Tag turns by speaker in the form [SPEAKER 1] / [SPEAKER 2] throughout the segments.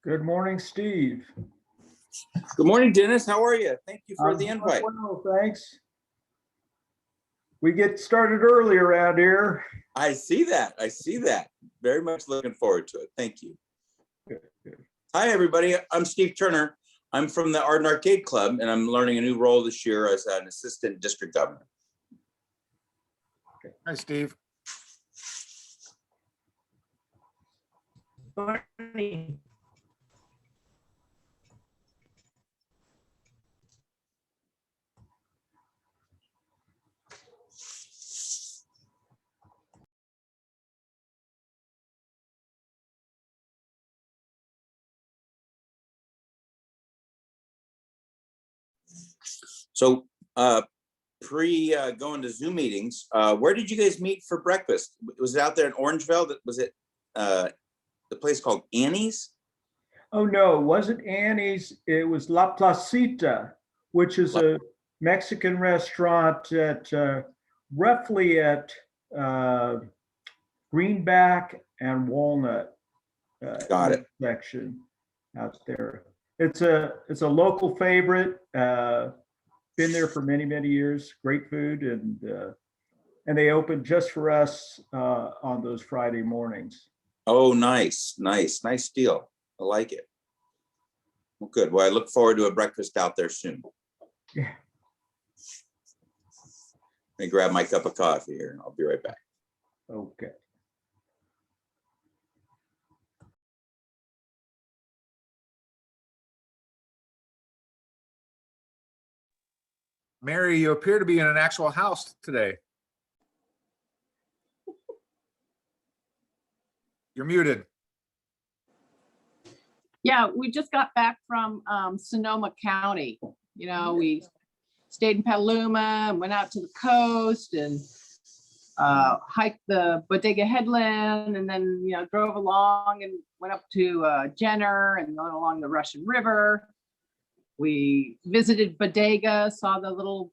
[SPEAKER 1] Good morning, Steve.
[SPEAKER 2] Good morning, Dennis. How are you? Thank you for the invite.
[SPEAKER 1] Well, thanks. We get started early around here.
[SPEAKER 2] I see that. I see that. Very much looking forward to it. Thank you.
[SPEAKER 1] Good, good.
[SPEAKER 2] Hi, everybody. I'm Steve Turner. I'm from the Art and Arcade Club, and I'm learning a new role this year as an assistant district governor.
[SPEAKER 3] Hi, Steve.
[SPEAKER 4] Morning.
[SPEAKER 2] So going to Zoom meetings, where did you guys meet for breakfast? Was it out there in Orangevale? Was it the place called Annie's?
[SPEAKER 1] Oh, no, it wasn't Annie's. It was La Placita, which is a Mexican restaurant at roughly at Greenback and Walnut.
[SPEAKER 2] Got it.
[SPEAKER 1] Section out there. It's a local favorite. Been there for many, many years. Great food, and they open just for us on those Friday mornings.
[SPEAKER 2] Oh, nice deal. I like it. Well, good. Well, I look forward to a breakfast out there soon.
[SPEAKER 1] Yeah.
[SPEAKER 2] Let me grab my cup of coffee here and I'll be right back.
[SPEAKER 1] Okay.
[SPEAKER 3] Mary, you appear to be in an actual house today. You're muted.
[SPEAKER 4] Yeah, we just got back from Sonoma County. You know, we stayed in Petaluma and went out to the coast and hiked the Bodega Headland, and then, you know, drove along and went up to Jenner and went along the Russian River. We visited Bodega, saw the little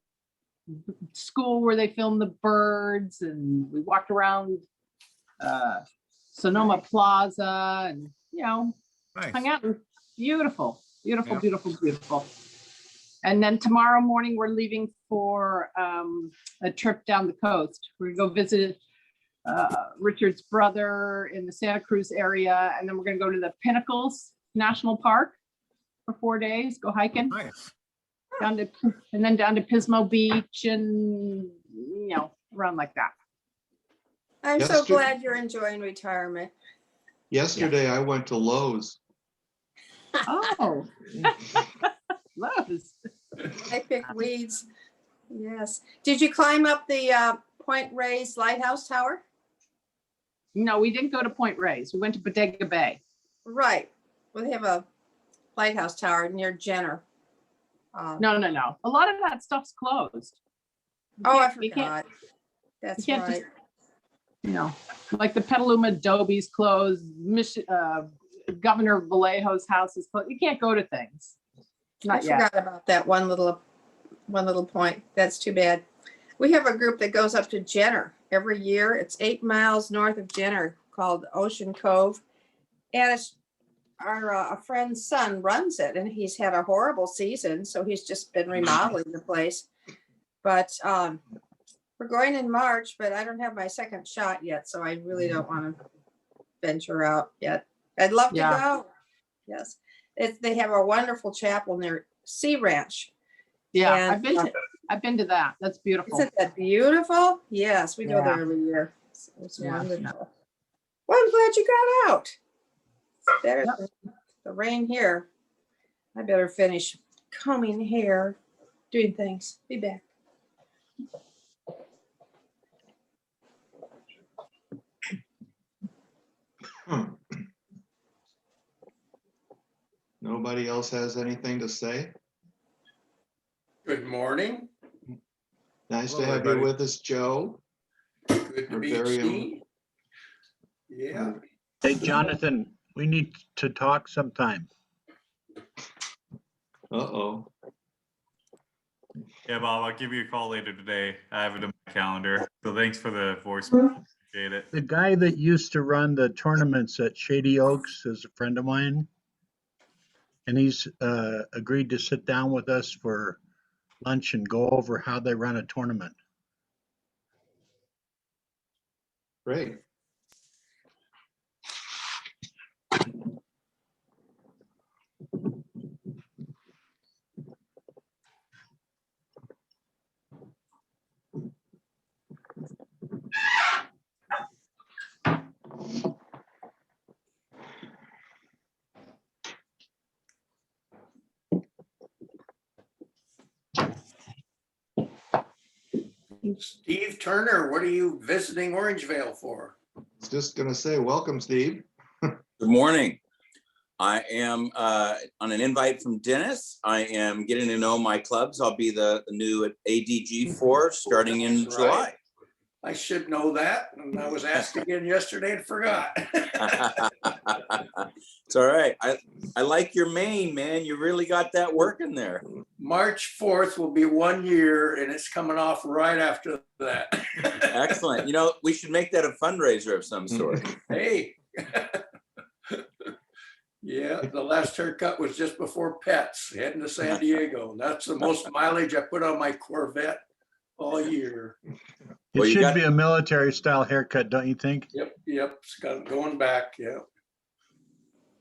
[SPEAKER 4] school where they filmed the birds, and we walked around Sonoma Plaza, and, you know,
[SPEAKER 3] Nice.
[SPEAKER 4] hung out. Beautiful, beautiful,
[SPEAKER 3] Yeah.
[SPEAKER 4] beautiful, beautiful. And then tomorrow morning, we're leaving for a trip down the coast. We're gonna go visit Richard's brother in the Santa Cruz area, and then we're gonna go to the Pinnacles National Park for 4 days, go hiking.
[SPEAKER 3] Nice.
[SPEAKER 4] Down to, and then down to Pismo Beach, and, you know, around like that.
[SPEAKER 5] I'm so
[SPEAKER 6] Yesterday-
[SPEAKER 5] glad you're enjoying retirement.
[SPEAKER 6] Yesterday, I went to Lowe's.
[SPEAKER 4] Oh. Loves.
[SPEAKER 5] I picked weeds. Yes. Did you climb up the Point Reyes Lighthouse Tower?
[SPEAKER 4] No, we didn't go to Point Reyes. We went to Bodega Bay.
[SPEAKER 5] Right. Well, they have a lighthouse tower near Jenner.
[SPEAKER 4] No. A lot of that stuff's closed. You
[SPEAKER 5] Oh, I
[SPEAKER 4] can't- you can't-
[SPEAKER 5] forgot. That's
[SPEAKER 4] can't
[SPEAKER 5] right.
[SPEAKER 4] just- You know, like the Petaluma Adobe's closed, Governor Vallejo's house is closed. You can't go to things.
[SPEAKER 5] I
[SPEAKER 4] Not yet.
[SPEAKER 5] forgot about that one little point. That's too bad. We have a group that goes up to Jenner every year. It's 8 miles north of Jenner, called Ocean Cove. And it's our a friend's son runs it, and he's had a horrible season, so he's just been remodeling the place. But we're going in March, but I don't have my second shot yet, so I really don't want to venture out yet. I'd love to
[SPEAKER 4] Yeah.
[SPEAKER 5] go. Yes. They have a wonderful chapel near Sea Ranch.
[SPEAKER 4] Yeah,
[SPEAKER 5] And,
[SPEAKER 4] I've been to that. That's beautiful.
[SPEAKER 5] Isn't that beautiful? Yes, we go there
[SPEAKER 4] Yeah.
[SPEAKER 5] every year. It's
[SPEAKER 4] Yeah.
[SPEAKER 5] wonderful. Well, I'm glad you got out. It's better
[SPEAKER 4] Yep.
[SPEAKER 5] than the rain here. I better finish combing hair, doing things. Be back.
[SPEAKER 6] Nobody else has anything to say?
[SPEAKER 7] Good morning.
[SPEAKER 6] Nice to
[SPEAKER 3] Hello,
[SPEAKER 6] have you
[SPEAKER 3] everybody.
[SPEAKER 6] with us, Joe.
[SPEAKER 7] Good to
[SPEAKER 6] We're
[SPEAKER 7] be
[SPEAKER 6] very
[SPEAKER 7] seen. Yeah,
[SPEAKER 8] Hey, Jonathan, we need to talk sometime.
[SPEAKER 6] Uh-oh.
[SPEAKER 9] Yeah, Bob, I'll give you a call later today. I have it in my calendar. So thanks for the voicemail. Appreciate it.
[SPEAKER 8] The guy that used to run the tournaments at Shady Oaks is a friend of mine. and he's agreed to sit down with us for lunch and go over how they run a tournament.
[SPEAKER 6] Great.
[SPEAKER 7] Steve Turner, what are you visiting Orangevale for?
[SPEAKER 6] I was just gonna say, welcome, Steve.
[SPEAKER 2] Good morning. I am on an invite from Dennis. I am getting to know my clubs. I'll be the new ADG for starting in
[SPEAKER 7] That's
[SPEAKER 2] July.
[SPEAKER 7] right. I should know that. And I was asked again yesterday and forgot.
[SPEAKER 2] It's all right. I like your mane, man. You really got that working there.
[SPEAKER 7] March 4th will be 1 year and it's coming off right after that.
[SPEAKER 2] Excellent. You know, we should make that a fundraiser of some sort.
[SPEAKER 7] Hey. Yeah, the last haircut was just before Pets, heading to San Diego. That's the most mileage I put on my Corvette all year.
[SPEAKER 8] It
[SPEAKER 2] Well, you
[SPEAKER 8] should
[SPEAKER 2] got-
[SPEAKER 8] be a military style haircut, don't you think?
[SPEAKER 7] Yep, it's got going back, yeah.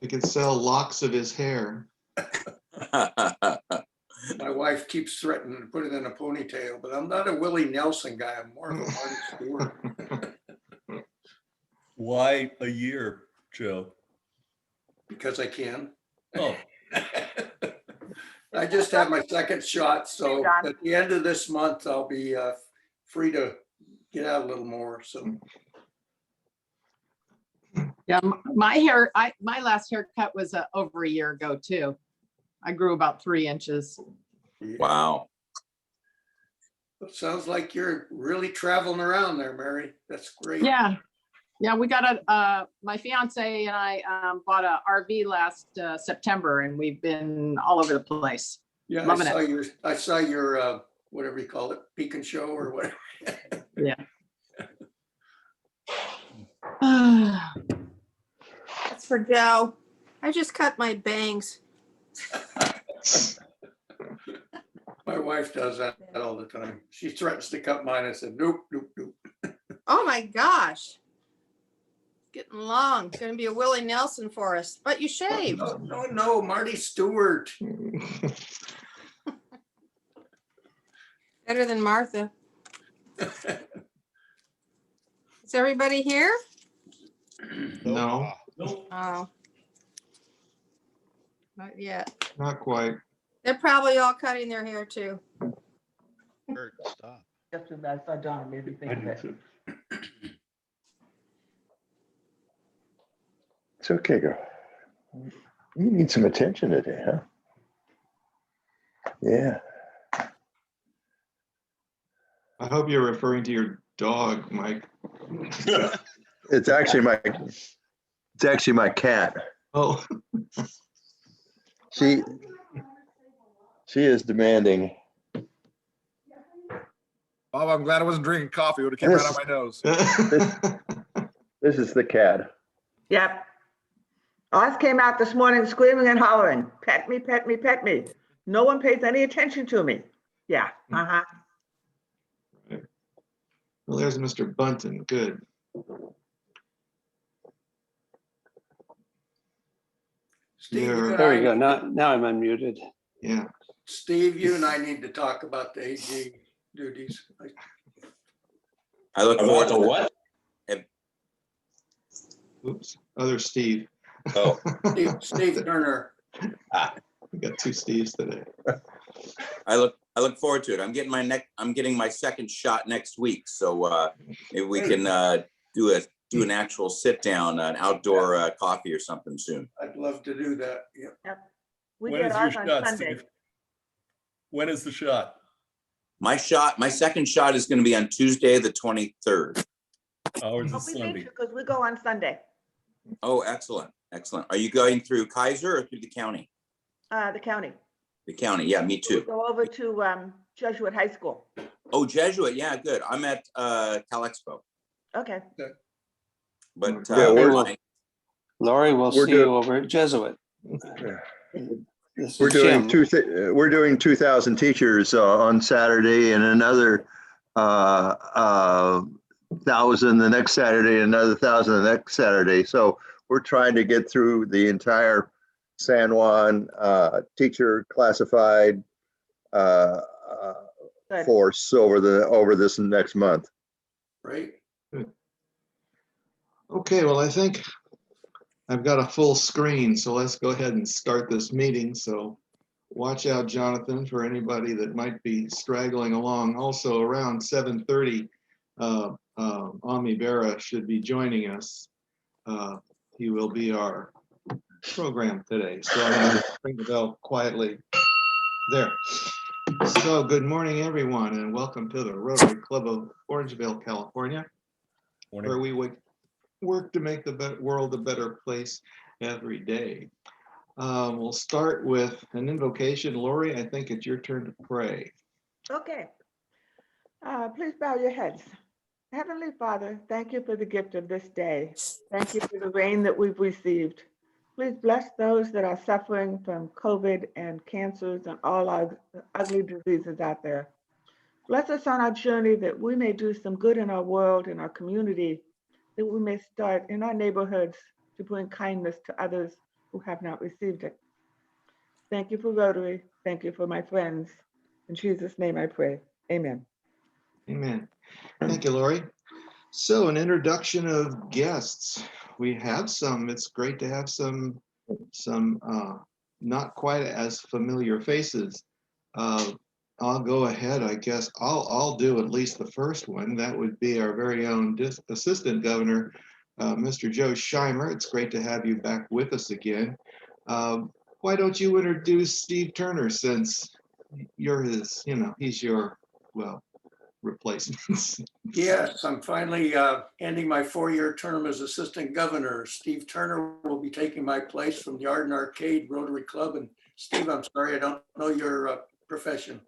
[SPEAKER 6] We could sell locks of his hair.
[SPEAKER 7] My wife keeps threatening to put it in a ponytail, but I'm not a Willie Nelson guy. I'm more of a Marty Stewart
[SPEAKER 10] Why a year, Joe?
[SPEAKER 7] because I can.
[SPEAKER 10] Oh,
[SPEAKER 7] I just had my second shot, so at the end of this month, I'll be free to get out a little more, so.
[SPEAKER 4] Yeah, my last haircut was over a year ago too. I grew about 3 inches.
[SPEAKER 7] Yeah.
[SPEAKER 2] Wow.
[SPEAKER 7] It sounds like you're really traveling around there, Mary. That's great.
[SPEAKER 4] Yeah. Yeah, we got my fiance and I bought a RV last September and we've been all over the place.
[SPEAKER 7] Yeah,
[SPEAKER 4] Loving
[SPEAKER 7] I saw your whatever you call it, Peek and Show or whatever.
[SPEAKER 4] Yeah.
[SPEAKER 5] That's for Joe. I just cut my bangs.
[SPEAKER 7] My wife does that all the time. She threatens to cut mine. I said, nope, nope, nope.
[SPEAKER 5] Oh my gosh. Getting long. It's gonna be a Willie Nelson for us, but you shaved.
[SPEAKER 7] No, Marty Stewart.
[SPEAKER 5] Better than Martha. Is everybody here?
[SPEAKER 6] No,
[SPEAKER 5] Oh. Not yet.
[SPEAKER 6] not quite.
[SPEAKER 5] They're probably all cutting their hair too.
[SPEAKER 8] Stop.
[SPEAKER 11] Just as I saw John, made me think of it.
[SPEAKER 12] It's okay, girl. You need some attention today, huh? Yeah.
[SPEAKER 6] I hope you're referring to your dog, Mike.
[SPEAKER 12] It's actually my cat.
[SPEAKER 6] Oh,
[SPEAKER 12] She is demanding.
[SPEAKER 3] Bob, I'm glad I wasn't drinking coffee. It would have came right out my nose.
[SPEAKER 12] This is the cat.
[SPEAKER 11] Yep. Oz came out this morning screaming and hollering, pet me, pet me, pet me. No one pays any attention to me. Yeah, uh-huh.
[SPEAKER 6] Well, there's Mr. Bunton. Good.
[SPEAKER 7] Steve,
[SPEAKER 6] Yeah.
[SPEAKER 7] you and
[SPEAKER 13] There we
[SPEAKER 7] I-
[SPEAKER 13] go. Now I'm unmuted.
[SPEAKER 6] Yeah.
[SPEAKER 7] Steve, you and I need to talk about the AG duties.
[SPEAKER 2] I look forward to
[SPEAKER 13] what?
[SPEAKER 6] Oops. Other Steve.
[SPEAKER 2] Oh,
[SPEAKER 7] Steve Turner.
[SPEAKER 6] We got two Steves today.
[SPEAKER 2] I look forward to it. I'm getting my second shot next week. So maybe we can do an actual sit down, an outdoor coffee or something soon.
[SPEAKER 7] I'd love to do that. Yep.
[SPEAKER 11] We
[SPEAKER 10] when
[SPEAKER 11] get
[SPEAKER 10] is your
[SPEAKER 11] ours on
[SPEAKER 10] shot,
[SPEAKER 11] Sunday.
[SPEAKER 10] Steve? When is the shot?
[SPEAKER 2] My second shot is going to be on Tuesday, the 23rd.
[SPEAKER 10] Ours
[SPEAKER 11] Oh,
[SPEAKER 10] is
[SPEAKER 11] we made
[SPEAKER 10] Sunday.
[SPEAKER 11] sure, because we go on Sunday,
[SPEAKER 2] Oh, excellent. Excellent. Are you going through Kaiser or through the county?
[SPEAKER 11] the county.
[SPEAKER 2] The county. Yeah, me
[SPEAKER 11] We
[SPEAKER 2] too.
[SPEAKER 11] go over to Jesuit High School.
[SPEAKER 2] Oh, Jesuit. Yeah, good. I'm at Cal Expo.
[SPEAKER 11] Okay.
[SPEAKER 2] But
[SPEAKER 12] Yeah,
[SPEAKER 13] Lori, we'll
[SPEAKER 12] We're
[SPEAKER 13] see
[SPEAKER 12] good.
[SPEAKER 13] you over at Jesuit.
[SPEAKER 7] This
[SPEAKER 12] We're
[SPEAKER 7] is
[SPEAKER 12] doing
[SPEAKER 7] Jim.
[SPEAKER 12] we're doing 2,000 teachers on Saturday and another 1,000 the next Saturday, another 1,000 the next Saturday. So we're trying to get through the entire San Juan teacher classified
[SPEAKER 11] Good.
[SPEAKER 12] force over this next month.
[SPEAKER 7] Right?
[SPEAKER 6] Okay, well, I think I've got a full screen, so let's go ahead and start this meeting. So watch out, Jonathan, for anybody that might be straggling along. Also around 7:30, Ami Bera should be joining us. He will be our program today. So I'm going to ring the bell quietly there. So good morning, everyone, and welcome to the Rotary Club of Orangevale, California, where we work to make the world a better place every day. We'll start with an invocation. Lori, I think it's your turn to pray.
[SPEAKER 11] Okay. Please bow your heads. Heavenly Father, thank you for the gift of this day. Thank you for the rain that we've received. Please bless those that are suffering from COVID and cancers and all our ugly diseases out there. Bless us on our journey that we may do some good in our world, in our community, that we may start in our neighborhoods to bring kindness to others who have not received it. Thank you for Rotary. Thank you for my friends. In Jesus' name I pray. Amen.
[SPEAKER 6] Amen. Thank you, Lori. So an introduction of guests. We have some. It's great to have some not quite as familiar faces. I'll go ahead. I guess I'll do at least the first one. That would be our very own Assistant Governor, Mr. Joe Scheimer. It's great to have you back with us again. Why don't you introduce Steve Turner, since you're his, he's your, replacement.
[SPEAKER 7] Yes, I'm finally ending my 4-year term as Assistant Governor. Steve Turner will be taking my place from the Art and Arcade Rotary Club. And Steve, I'm sorry, I don't know your profession.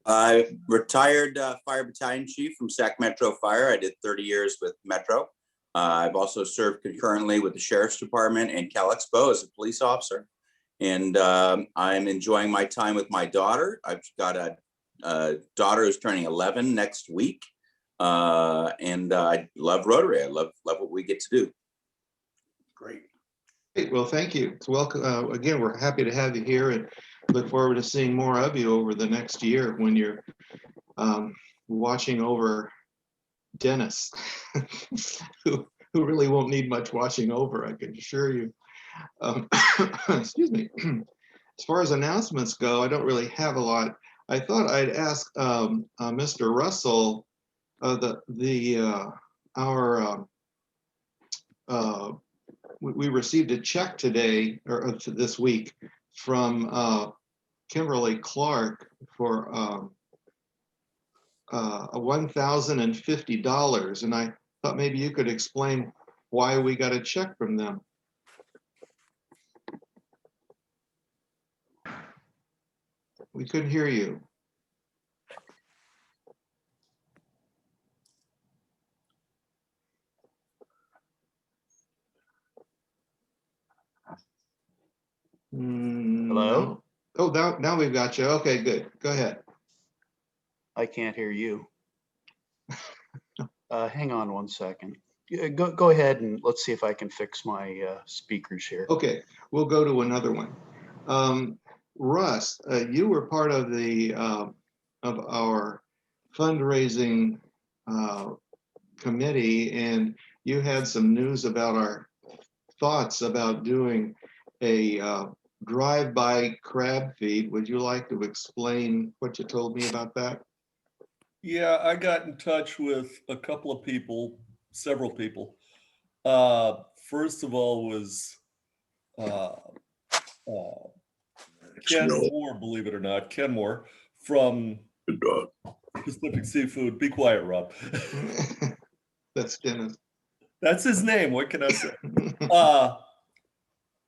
[SPEAKER 2] I retired fire battalion chief from Sac Metro Fire. I did 30 years with Metro. I've also served concurrently with the Sheriff's Department and Cal Expo as a police officer. And I'm enjoying my time with my daughter. I've got a daughter who's turning 11 next week. And I love Rotary. I love what we get to do.
[SPEAKER 7] Great.
[SPEAKER 6] Great. Well, thank you. It's welcome. Again, we're happy to have you here and look forward to seeing more of you over the next year when you're watching over Dennis, who really won't need much watching over, I can assure you. Excuse me. As far as announcements go, I don't really have a lot. I thought I'd ask Mr. Russell, we received a check today or this week from Kimberly Clark for $1,050, and I thought maybe you could explain why we got a check from them. We couldn't hear you.
[SPEAKER 13] Hello?
[SPEAKER 6] No. Oh, now we've got you. Okay, good. Go ahead.
[SPEAKER 13] I can't hear you. Hang on one second. Go ahead and let's see if I can fix my speakers here.
[SPEAKER 6] Okay, we'll go to another one. Russ, you were part of our fundraising committee, and you had some news about our thoughts about doing a drive-by crab feed. Would you like to explain what you told me about that?
[SPEAKER 10] Yeah, I got in touch with a couple of people, several people. First of all was Ken Moore, believe it or not, Ken Moore from Pacific Seafood. Be quiet, Rob.
[SPEAKER 6] That's Dennis.
[SPEAKER 10] That's his name. What can I say?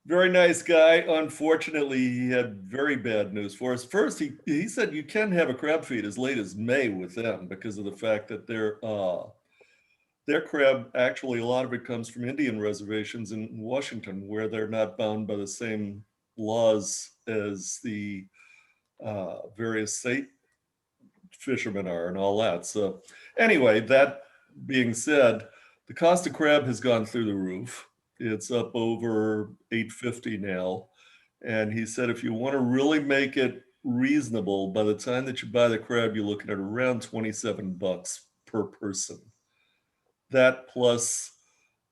[SPEAKER 10] Very nice guy. Unfortunately, he had very bad news for us. First, he said you can have a crab feed as late as May with them because of the fact that their crab, actually, a lot of it comes from Indian reservations in Washington, where they're not bound by the same laws as the various state fishermen are and all that. So anyway, that being said, the cost of crab has gone through the roof. It's up over $8.50 now. And he said, if you want to really make it reasonable, by the time that you buy the crab, you're looking at around $27 per person. That plus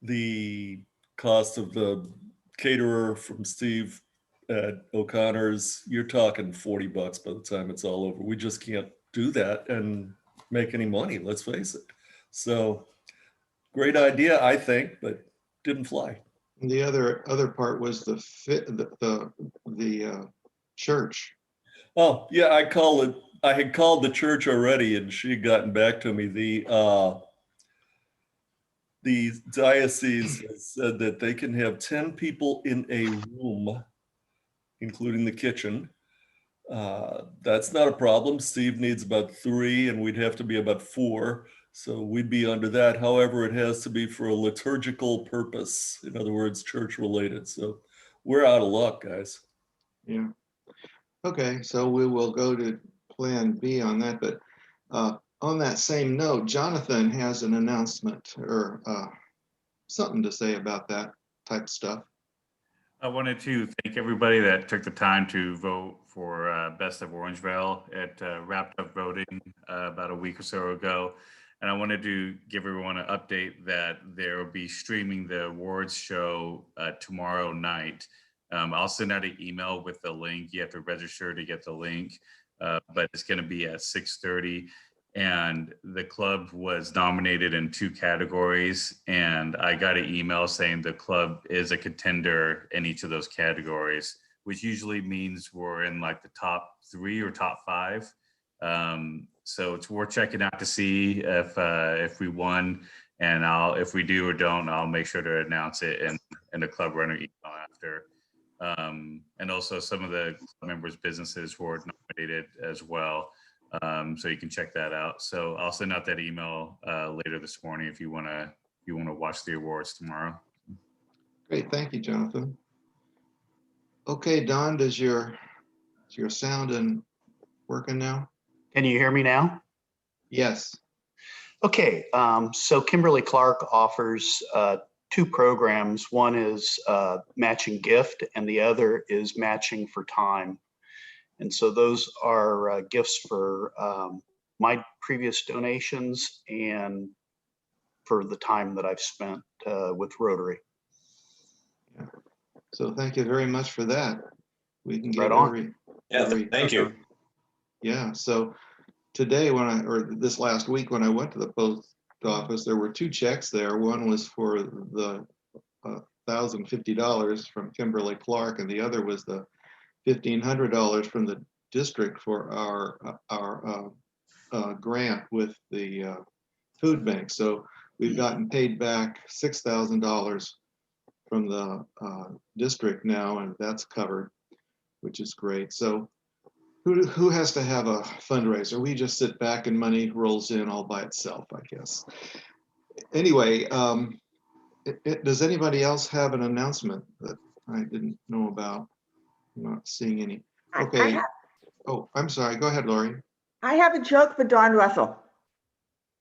[SPEAKER 10] the cost of the caterer from Steve at O'Connor's, you're talking $40 by the time it's all over. We just can't do that and make any money, let's face it. So great idea, I think, but didn't fly.
[SPEAKER 6] And the other part was the church.
[SPEAKER 10] Oh, yeah, I had called the church already and she had gotten back to me. The diocese has said that they can have 10 people in a room, including the kitchen. That's not a problem. Steve needs about 3 and we'd have to be about 4. So we'd be under that. However, it has to be for a liturgical purpose. In other words, church related. So we're out of luck, guys.
[SPEAKER 6] Yeah. Okay, so we will go to plan B on that, but on that same note, Jonathan has an announcement or something to say about that type of stuff.
[SPEAKER 9] I wanted to thank everybody that took the time to vote for Best of Orangevale. It wrapped up voting about a week or so ago. And I wanted to give everyone an update that there will be streaming the awards show tomorrow night. I'll send out an email with the link. You have to register to get the link, but it's going to be at 6:30. And the club was nominated in 2 categories. And I got an email saying the club is a contender in each of those categories, which usually means we're in like the top 3 or top 5. So it's worth checking out to see if we won. And if we do or don't, I'll make sure to announce it in the club runner email after. And also some of the club members' businesses were nominated as well. So you can check that out. So I'll send out that email later this morning if you want to watch the awards tomorrow.
[SPEAKER 6] Great, thank you, Jonathan. Okay, Don, is your sound working now?
[SPEAKER 13] Can you hear me now?
[SPEAKER 6] Yes.
[SPEAKER 13] Okay, so Kimberly Clark offers 2 programs. One is matching gift and the other is matching for time. And so those are gifts for my previous donations and for the time that I've spent with Rotary.
[SPEAKER 6] Yeah. So thank you very much for that. We can get
[SPEAKER 13] right on.
[SPEAKER 14] Thank you.
[SPEAKER 6] Yeah, so today or this last week when I went to the post office, there were 2 checks there. One was for the $1,050 from Kimberly Clark and the other was the $1,500 from the district for our grant with the food bank. So we've gotten paid back $6,000 from the district now, and that's covered, which is great. So who has to have a fundraiser? We just sit back and money rolls in all by itself, I guess. Anyway, does anybody else have an announcement that I didn't know about? I'm not seeing any. Okay. Oh, I'm sorry. Go ahead, Lori.
[SPEAKER 11] I have a joke for Don Russell.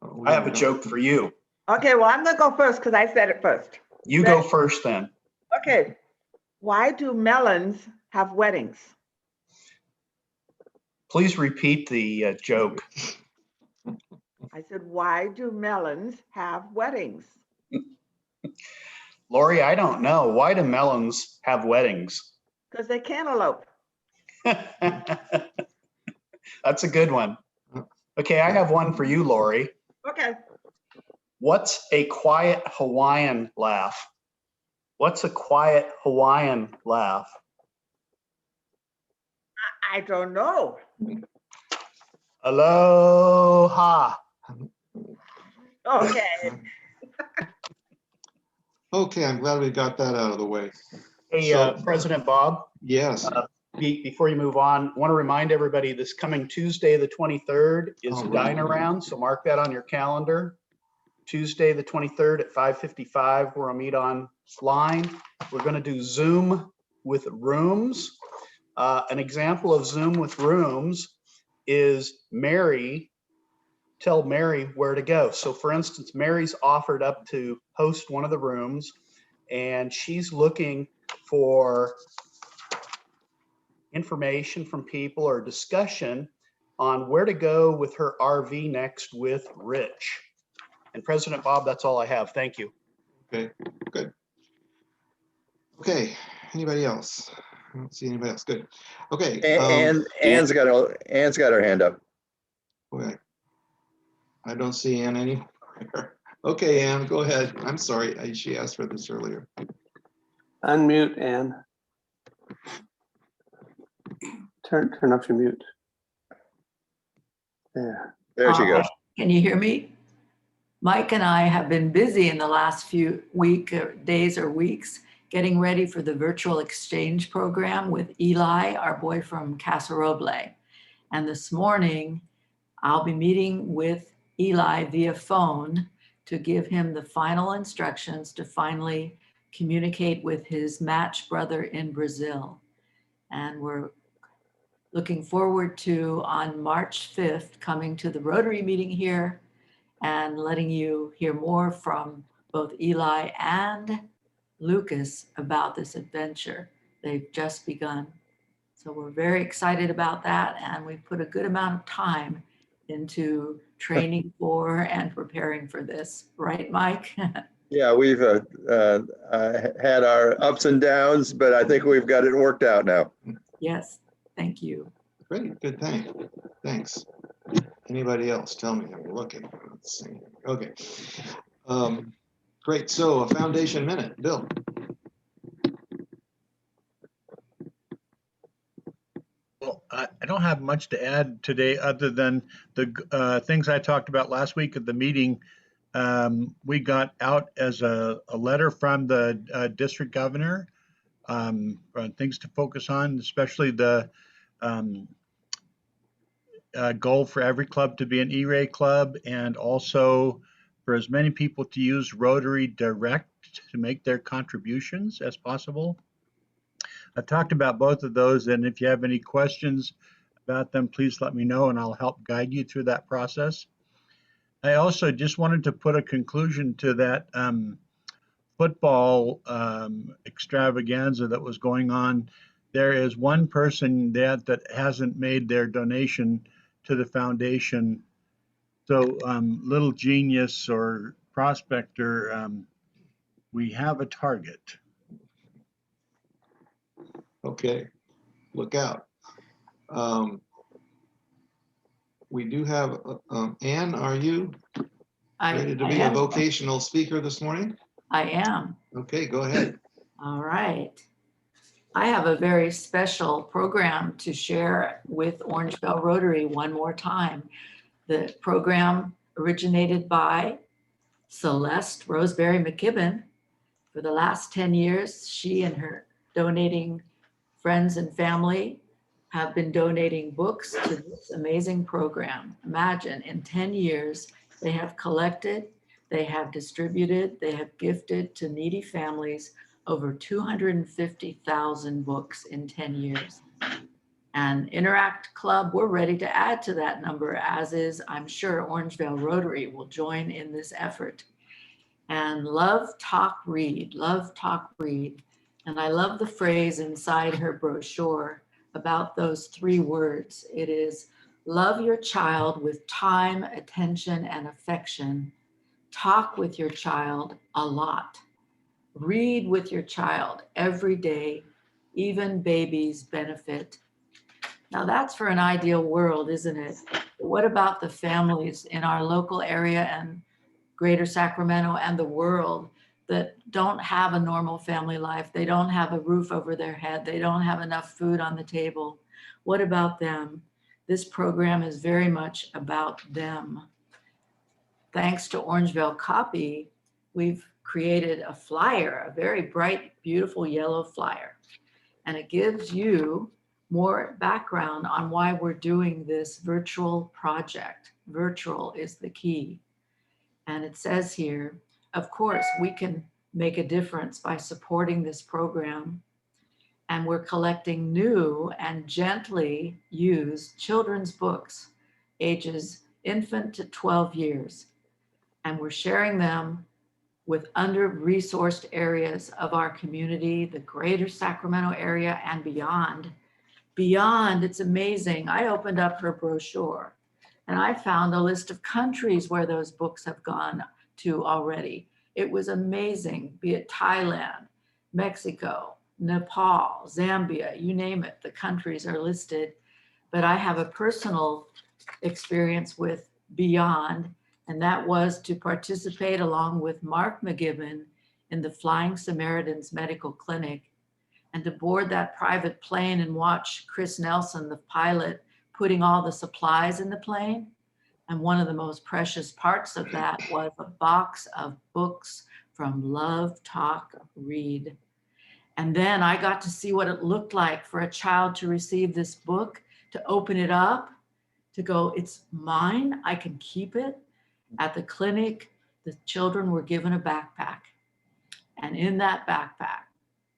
[SPEAKER 6] Oh,
[SPEAKER 13] I have a joke for you.
[SPEAKER 11] Okay, well, I'm gonna go first because I said it first.
[SPEAKER 13] You go first then.
[SPEAKER 11] Okay. Why do melons have weddings?
[SPEAKER 13] Please repeat the joke.
[SPEAKER 11] I said, why do melons have weddings?
[SPEAKER 13] Lori, I don't know. Why do melons have weddings?
[SPEAKER 11] Because they cantaloupe.
[SPEAKER 13] That's a good one. Okay, I have one for you, Lori.
[SPEAKER 11] Okay.
[SPEAKER 13] What's a quiet Hawaiian laugh? What's a quiet Hawaiian laugh?
[SPEAKER 11] I don't know.
[SPEAKER 13] Aloha.
[SPEAKER 11] Okay.
[SPEAKER 6] Okay, I'm glad we got that out of the way.
[SPEAKER 13] Hey, President Bob.
[SPEAKER 6] Yes.
[SPEAKER 13] Before you move on, I want to remind everybody this coming Tuesday, the 23rd is a dine around. So mark that on your calendar. Tuesday, the 23rd at 5:55, we're gonna meet online. We're going to do Zoom with Rooms. An example of Zoom with Rooms is tell Mary where to go. So for instance, Mary's offered up to host one of the rooms, and she's looking for information from people or discussion on where to go with her RV next with Rich. And President Bob, that's all I have. Thank you.
[SPEAKER 6] Okay, good. Okay, anybody else? I don't see anybody else. Good. Okay.
[SPEAKER 12] Ann's got her hand up.
[SPEAKER 6] Okay. I don't see Ann anywhere. Okay, Ann, go ahead. I'm sorry, she asked for this earlier.
[SPEAKER 14] Unmute, Ann. Turn off your mute. There.
[SPEAKER 12] There she goes.
[SPEAKER 15] Can you hear me? Mike and I have been busy in the last few days or weeks getting ready for the virtual exchange program with Eli, our boy from Casa Roble. And this morning, I'll be meeting with Eli via phone to give him the final instructions to finally communicate with his match brother in Brazil. And we're looking forward to, on March 5th, coming to the Rotary meeting here and letting you hear more from both Eli and Lucas about this adventure. They've just begun. So we're very excited about that, and we put a good amount of time into training for and preparing for this. Right, Mike?
[SPEAKER 12] Yeah, we've had our ups and downs, but I think we've got it worked out now.
[SPEAKER 15] Yes, thank you.
[SPEAKER 6] Great, good, thanks. Anybody else? Tell me, I'm looking. Let's see. Okay. Great, so a foundation minute, Bill.
[SPEAKER 8] Well, I don't have much to add today other than the things I talked about last week at the meeting. We got out as a letter from the district governor on things to focus on, especially the goal for every club to be an E-Ray club, and also for as many people to use Rotary Direct to make their contributions as possible. I've talked about both of those, and if you have any questions about them, please let me know and I'll help guide you through that process. I also just wanted to put a conclusion to that football extravaganza that was going on. There is one person that hasn't made their donation to the foundation. So Little Genius or Prospector, we have a target.
[SPEAKER 6] Okay, look out. We do have, Ann, are you ready to be a vocational speaker this morning?
[SPEAKER 15] I am.
[SPEAKER 6] Okay, go ahead.
[SPEAKER 15] All right. I have a very special program to share with Orangevale Rotary one more time. The program originated by Celeste Roseberry McKibben. For the last 10 years, she and her donating friends and family have been donating books to this amazing program. Imagine, in 10 years, they have collected, they have distributed, they have gifted to needy families over 250,000 books in 10 years. And Interact Club, we're ready to add to that number, as is, I'm sure, Orangevale Rotary will join in this effort. And love, talk, read, love, talk, read. And I love the phrase inside her brochure about those 3 words. It is, love your child with time, attention, and affection. Talk with your child a lot. Read with your child every day. Even babies benefit. Now that's for an ideal world, isn't it? But what about the families in our local area and Greater Sacramento and the world that don't have a normal family life? They don't have a roof over their head. They don't have enough food on the table. What about them? This program is very much about them. Thanks to Orangevale Copy, we've created a flyer, a very bright, beautiful yellow flyer. And it gives you more background on why we're doing this virtual project. Virtual is the key. And it says here, of course, we can make a difference by supporting this program. And we're collecting new and gently used children's books, ages infant to 12 years. And we're sharing them with under-resourced areas of our community, the greater Sacramento area and beyond. Beyond, it's amazing. I opened up her brochure and I found a list of countries where those books have gone to already. It was amazing, be it Thailand, Mexico, Nepal, Zambia, you name it, the countries are listed. But I have a personal experience with Beyond, and that was to participate along with Mark McGibbon in the Flying Samaritans Medical Clinic, and to board that private plane and watch Chris Nelson, the pilot, putting all the supplies in the plane. And one of the most precious parts of that was a box of books from Love Talk Read. And then I got to see what it looked like for a child to receive this book, to open it up, to go, it's mine, I can keep it. At the clinic, the children were given a backpack. And in that backpack,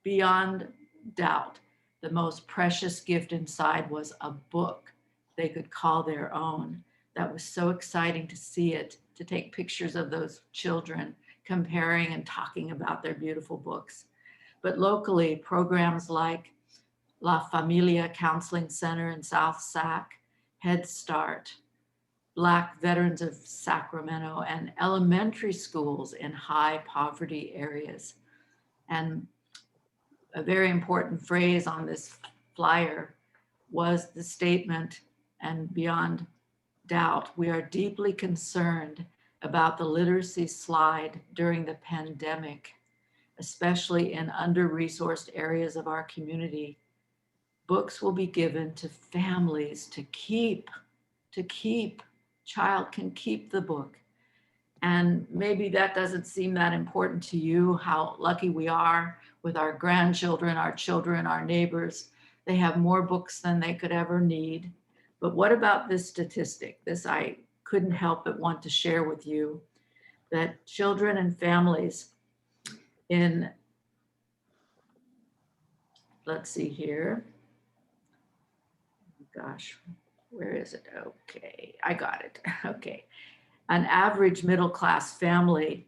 [SPEAKER 15] beyond doubt, the most precious gift inside was a book they could call their own. That was so exciting to see it, to take pictures of those children comparing and talking about their beautiful books. But locally, programs like La Familia Counseling Center in South Sac, Head Start, Black Veterans of Sacramento, and elementary schools in high poverty areas. And a very important phrase on this flyer was the statement, and beyond doubt, we are deeply concerned about the literacy slide during the pandemic, especially in under-resourced areas of our community. Books will be given to families to keep. Child can keep the book. And maybe that doesn't seem that important to you, how lucky we are with our grandchildren, our children, our neighbors. They have more books than they could ever need. But what about this statistic? This I couldn't help but want to share with you, that children and families in, let's see here. Gosh, where is it? Okay, I got it. Okay. An average middle-class family,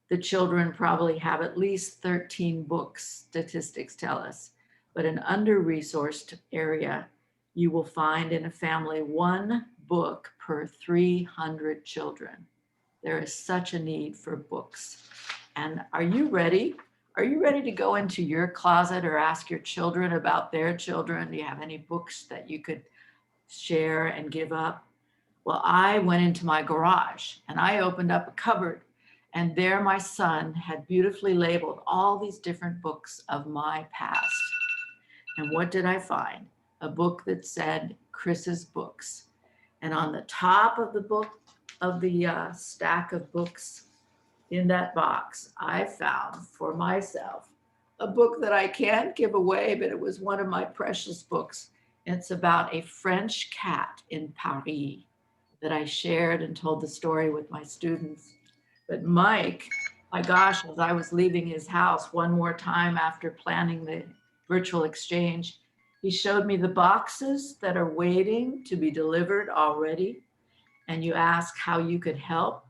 [SPEAKER 15] the children probably have at least 13 books, statistics tell us. But an under-resourced area, you will find in a family 1 book per 300 children. There is such a need for books. And are you ready? Are you ready to go into your closet or ask your children about their children? Do you have any books that you could share and give up? Well, I went into my garage and I opened up a cupboard, and there my son had beautifully labeled all these different books of my past. And what did I find? A book that said Chris's Books. And on the top of the book, of the stack of books in that box, I found for myself a book that I can't give away, but it was one of my precious books. It's about a French cat in Paris that I shared and told the story with my students. But Mike, my gosh, as I was leaving his house one more time after planning the virtual exchange, he showed me the boxes that are waiting to be delivered already. And you ask how you could help.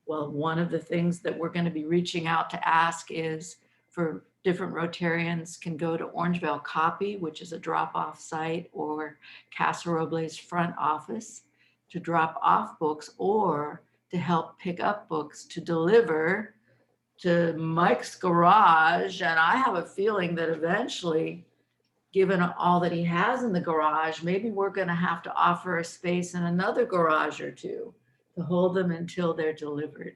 [SPEAKER 15] Well, one of the things that we're going to be reaching out to ask is for different Rotarians can go to Orangevale Copy, which is a drop-off site, or Casa Roble's front office to drop off books, or to help pick up books to deliver to Mike's garage. And I have a feeling that eventually, given all that he has in the garage, maybe we're going to have to offer a space in another garage or two to hold them until they're delivered.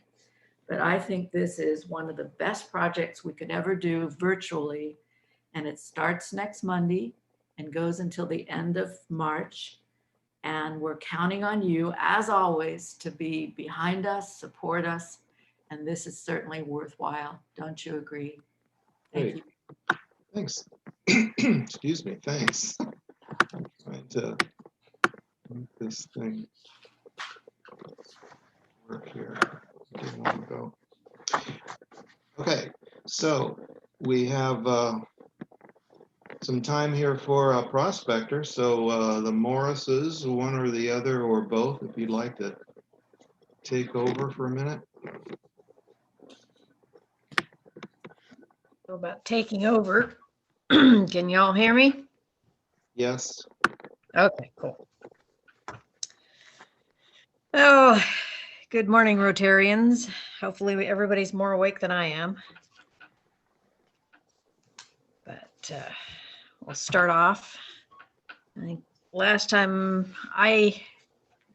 [SPEAKER 15] But I think this is one of the best projects we could ever do virtually. And it starts next Monday and goes until the end of March. And we're counting on you, as always, to be behind us, support us. And this is certainly worthwhile. Don't you agree? Thank you.
[SPEAKER 6] Thanks. Excuse me, thanks. I'm trying to make this thing work here. Didn't want to go. Okay, so we have some time here for a prospector. So the Morrises, one or the other or both, if you'd like to take over for a minute.
[SPEAKER 16] About taking over. Can y'all hear me?
[SPEAKER 6] Yes.
[SPEAKER 16] Okay, cool. Oh, good morning, Rotarians. Hopefully everybody's more awake than I am. But we'll start off. I think last time I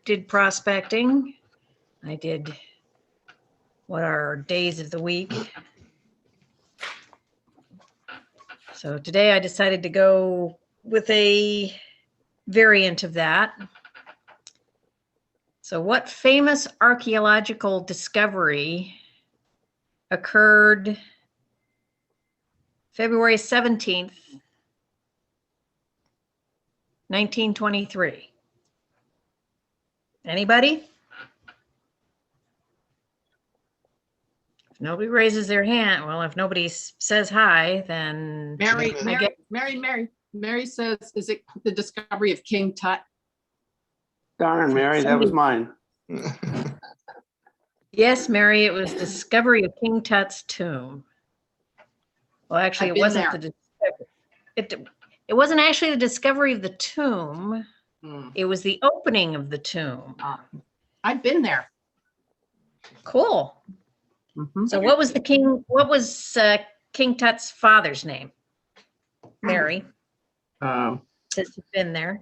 [SPEAKER 16] did prospecting, I did what are our days of the week. So today I decided to go with a variant of that. So what famous archaeological discovery occurred February 17th, 1923? Anybody? If nobody raises their hand, well, if nobody says hi, then
[SPEAKER 4] Mary,
[SPEAKER 16] I get
[SPEAKER 4] Mary says, is it the discovery of King Tut?
[SPEAKER 14] Darn, Mary, that was mine.
[SPEAKER 16] yes, Mary, it was discovery of King Tut's tomb. Well, actually,
[SPEAKER 4] I've
[SPEAKER 16] it
[SPEAKER 4] been
[SPEAKER 16] wasn't
[SPEAKER 4] there.
[SPEAKER 16] the discovery. It wasn't actually the discovery of the tomb. It was the opening of the tomb.
[SPEAKER 4] I've been there.
[SPEAKER 16] Cool. So what was King Tut's father's name? Mary. Since you've been there.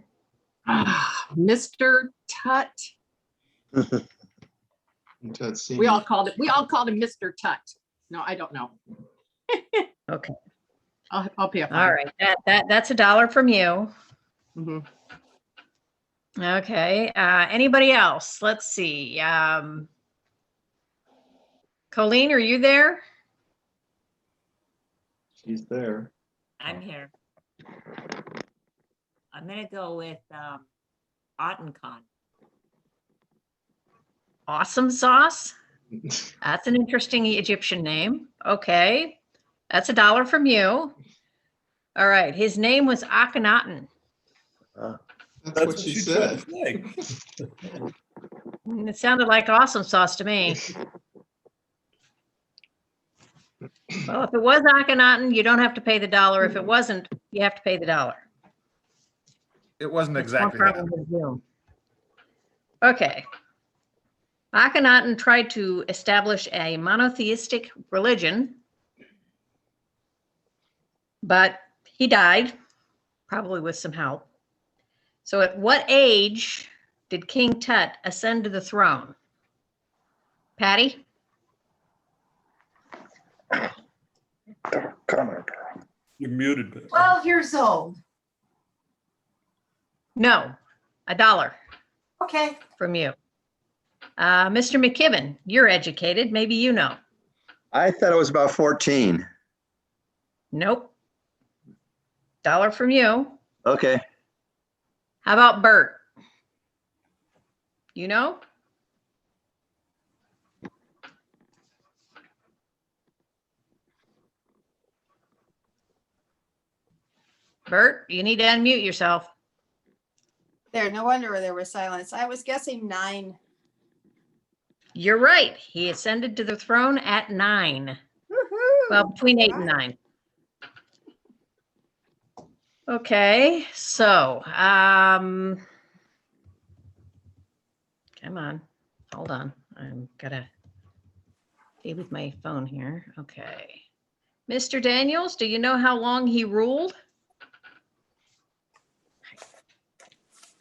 [SPEAKER 4] Mr. Tut. We all called him Mr. Tut. No, I don't know.
[SPEAKER 16] Okay.
[SPEAKER 4] I'll pay a fine.
[SPEAKER 16] All right. That's $1 from you. Okay. Anybody else? Let's see. Colleen, are you there?
[SPEAKER 6] She's there.
[SPEAKER 15] I'm here. I'm gonna go with Ottenkon.
[SPEAKER 16] Awesome sauce. That's an interesting Egyptian name. Okay. That's $1 from you. All right. His name was Akhenaten.
[SPEAKER 6] That's what she said.
[SPEAKER 16] It sounded like awesome sauce to me. Well, if it was Akhenaten, you don't have to pay the $1. If it wasn't, you have to pay the $1.
[SPEAKER 3] It wasn't
[SPEAKER 16] That's
[SPEAKER 3] exactly
[SPEAKER 16] no
[SPEAKER 3] that.
[SPEAKER 16] problem with you. Okay. Akhenaten tried to establish a monotheistic religion, but he died, probably with some help. So at what age did King Tut ascend to the throne? Patty?
[SPEAKER 10] You're muted.
[SPEAKER 15] 12 years old.
[SPEAKER 16] No, $1
[SPEAKER 15] Okay.
[SPEAKER 16] from you. Mr. McKibben, you're educated. Maybe you know.
[SPEAKER 12] I thought it was about 14.
[SPEAKER 16] Nope. $1 from you.
[SPEAKER 12] Okay.
[SPEAKER 16] How about Bert? You know? Bert, you need to unmute yourself.
[SPEAKER 5] There, no wonder there was silence. I was guessing 9.
[SPEAKER 16] You're right. He ascended to the throne at 9.
[SPEAKER 5] Woohoo!
[SPEAKER 16] Well, between 8 and 9. Okay, so come on, hold on. I'm gotta be with my phone here. Okay. Mr. Daniels, do you know how long he ruled?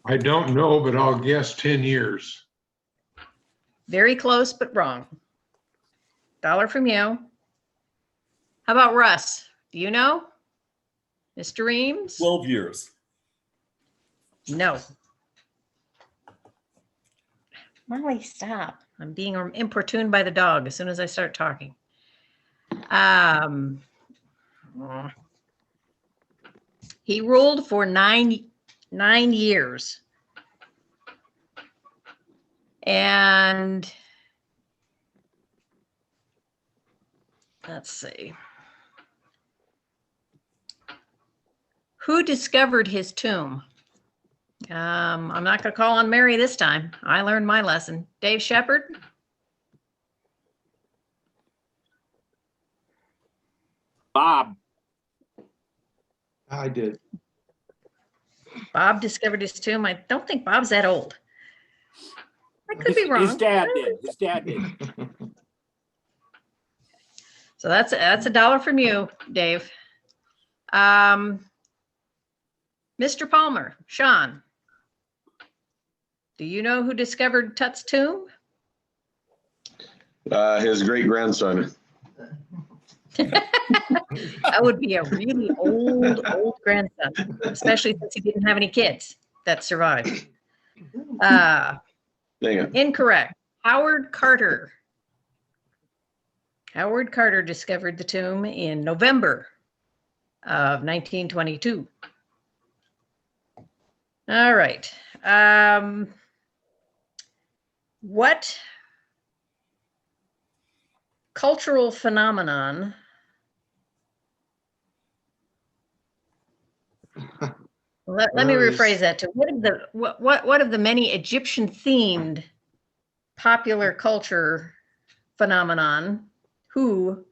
[SPEAKER 17] I don't know, but I'll guess 10 years.
[SPEAKER 16] Very close, but wrong. $1 from you. How about Russ? Do you know? Mr. Reams?
[SPEAKER 10] 12 years.
[SPEAKER 16] No. Molly, stop. I'm being importuned by the dog as soon as I start talking. He ruled for nine years. And let's see. Who discovered his tomb? I'm not going to call on Mary this time. I learned my lesson. Dave Shepherd?
[SPEAKER 14] Bob.
[SPEAKER 6] I did.
[SPEAKER 16] Bob discovered his tomb. I don't think Bob's that old. I could be wrong.
[SPEAKER 14] His dad did. His dad did.
[SPEAKER 16] So that's $1 from you, Dave. Mr. Palmer, Sean, do you know who discovered Tut's tomb?
[SPEAKER 18] His great grandson.
[SPEAKER 16] That would be a really old grandson, especially since he didn't have any kids that survived.
[SPEAKER 18] Dang it.
[SPEAKER 16] Incorrect. Howard Carter. Howard Carter discovered the tomb in November of 1922. All right. What cultural phenomenon let me rephrase that to what of the many Egyptian themed popular culture phenomenon who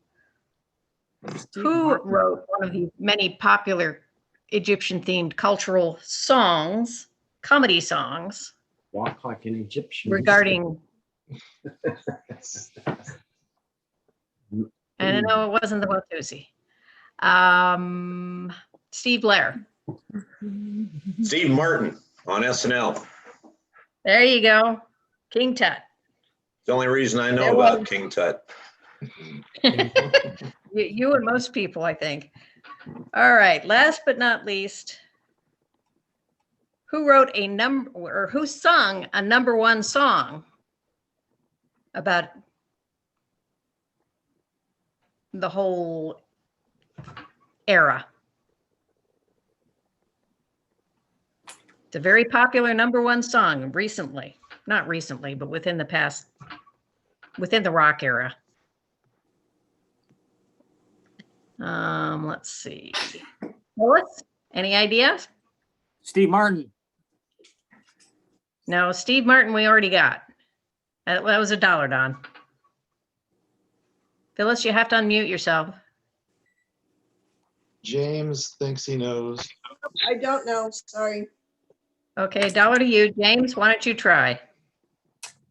[SPEAKER 16] wrote one of the many popular Egyptian themed cultural songs, comedy songs,
[SPEAKER 14] Walk like an Egyptian.
[SPEAKER 16] regarding and I know it wasn't the Watusi. Steve Blair.
[SPEAKER 18] Steve Martin on SNL.
[SPEAKER 16] There you go. King Tut.
[SPEAKER 18] The only reason I know
[SPEAKER 16] There
[SPEAKER 18] about
[SPEAKER 16] was-
[SPEAKER 18] King Tut.
[SPEAKER 16] You and most people, I think. All right. Last but not least, who wrote a number or who sung a #1 song about the whole era? It's a very popular #1 song recently. Not recently, but within the rock era. Let's see. Willis, any ideas?
[SPEAKER 14] Steve Martin.
[SPEAKER 16] No, Steve Martin, we already got. That was $1, Don. Phyllis, you have to unmute yourself.
[SPEAKER 6] James thinks he knows.
[SPEAKER 5] I don't know, sorry.
[SPEAKER 16] Okay, $1 to you. James, why don't you try?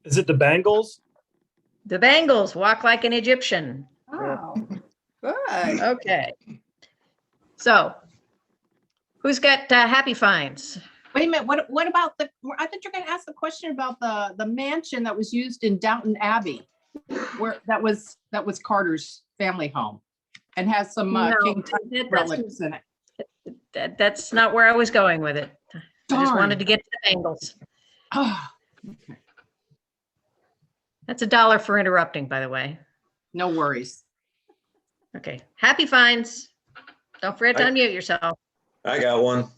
[SPEAKER 19] Is it the Bangles?
[SPEAKER 16] The Bangles, Walk Like an Egyptian.
[SPEAKER 5] Oh, good.
[SPEAKER 16] Okay. So, who's got Happy Finds?
[SPEAKER 4] Wait a minute, what about I thought you were gonna ask the question about the mansion that was used in Downton Abbey, where that was Carter's family home and has some
[SPEAKER 16] No,
[SPEAKER 4] King Tut relics in it.
[SPEAKER 16] That's not where I was going with it. I just
[SPEAKER 4] Darn.
[SPEAKER 16] wanted to get to the Bangles.
[SPEAKER 4] Oh,
[SPEAKER 16] That's $1 for interrupting, by the way.
[SPEAKER 4] no worries.
[SPEAKER 16] Okay, Happy Finds. Don't forget to unmute yourself.
[SPEAKER 18] I got one.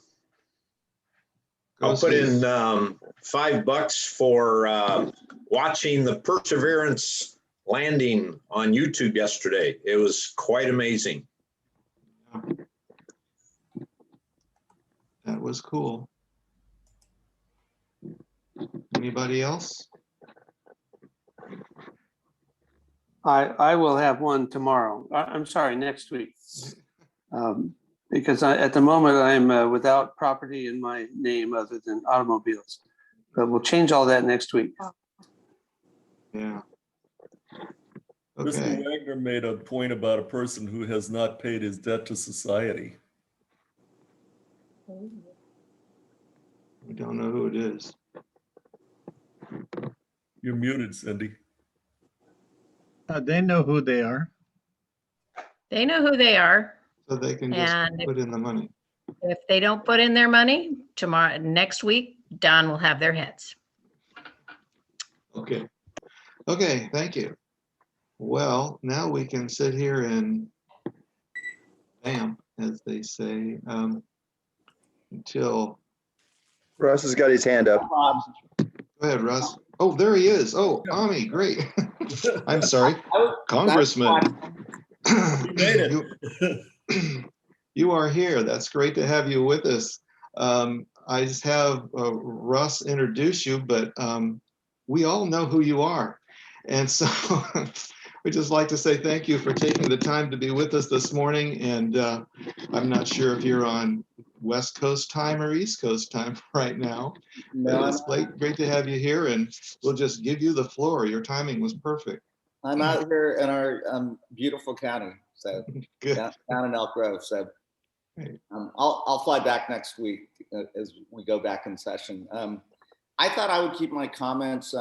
[SPEAKER 18] I'll put in $5 for watching the Perseverance landing on YouTube yesterday. It was quite amazing.
[SPEAKER 6] That was cool. Anybody else?
[SPEAKER 14] I will have one tomorrow. I'm sorry, next week. Because at the moment I'm without property in my name other than automobiles. But we'll change all that next week.
[SPEAKER 6] Yeah.
[SPEAKER 10] Mr. Wagner made a point about a person who has not paid his debt to society.
[SPEAKER 6] We don't know who it is.
[SPEAKER 10] You're muted, Cindy.
[SPEAKER 8] They know who they are.
[SPEAKER 16] They know who they are.
[SPEAKER 6] So they can
[SPEAKER 16] And
[SPEAKER 6] just put in the money.
[SPEAKER 16] If they don't put in their money, next week, Don will have their heads.
[SPEAKER 6] Okay. Okay, thank you. Well, now we can sit here and bam, as they say, until.
[SPEAKER 12] Russ has got his hand up.
[SPEAKER 6] Go ahead, Russ. Oh, there he is. Oh, Ami, great. I'm sorry, Congressman.
[SPEAKER 10] You made it.
[SPEAKER 6] You are here. That's great to have you with us. I just have Russ introduce you, but we all know who you are. And so we just like to say thank you for taking the time to be with us this morning. And I'm not sure if you're on West Coast time or East Coast time right now.
[SPEAKER 20] No,
[SPEAKER 6] It's great to have you here, and we'll just give you the floor. Your timing was perfect.
[SPEAKER 20] I'm out here in our beautiful county, so
[SPEAKER 6] Good.
[SPEAKER 20] down in Elk Grove. So I'll fly back next week as we go back in session. I thought I would keep my comments,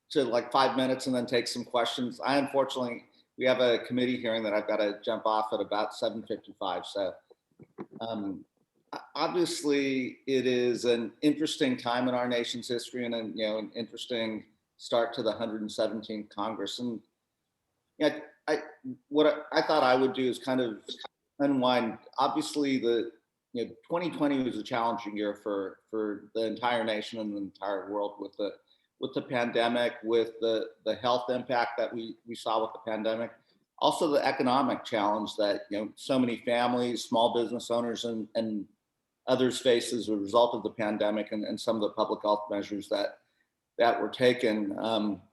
[SPEAKER 20] to like 5 minutes and then take some questions. Unfortunately, we have a committee hearing that I've got to jump off at about 7:55. So obviously, it is an interesting time in our nation's history, and an interesting start to the 117th Congress. And what I thought I would do is kind of unwind. Obviously, 2020 was a challenging year for the entire nation and the entire world with the pandemic, with the health impact that we saw with the pandemic, also the economic challenge that so many families, small business owners, and others face as a result of the pandemic, and some of the public health measures that were taken.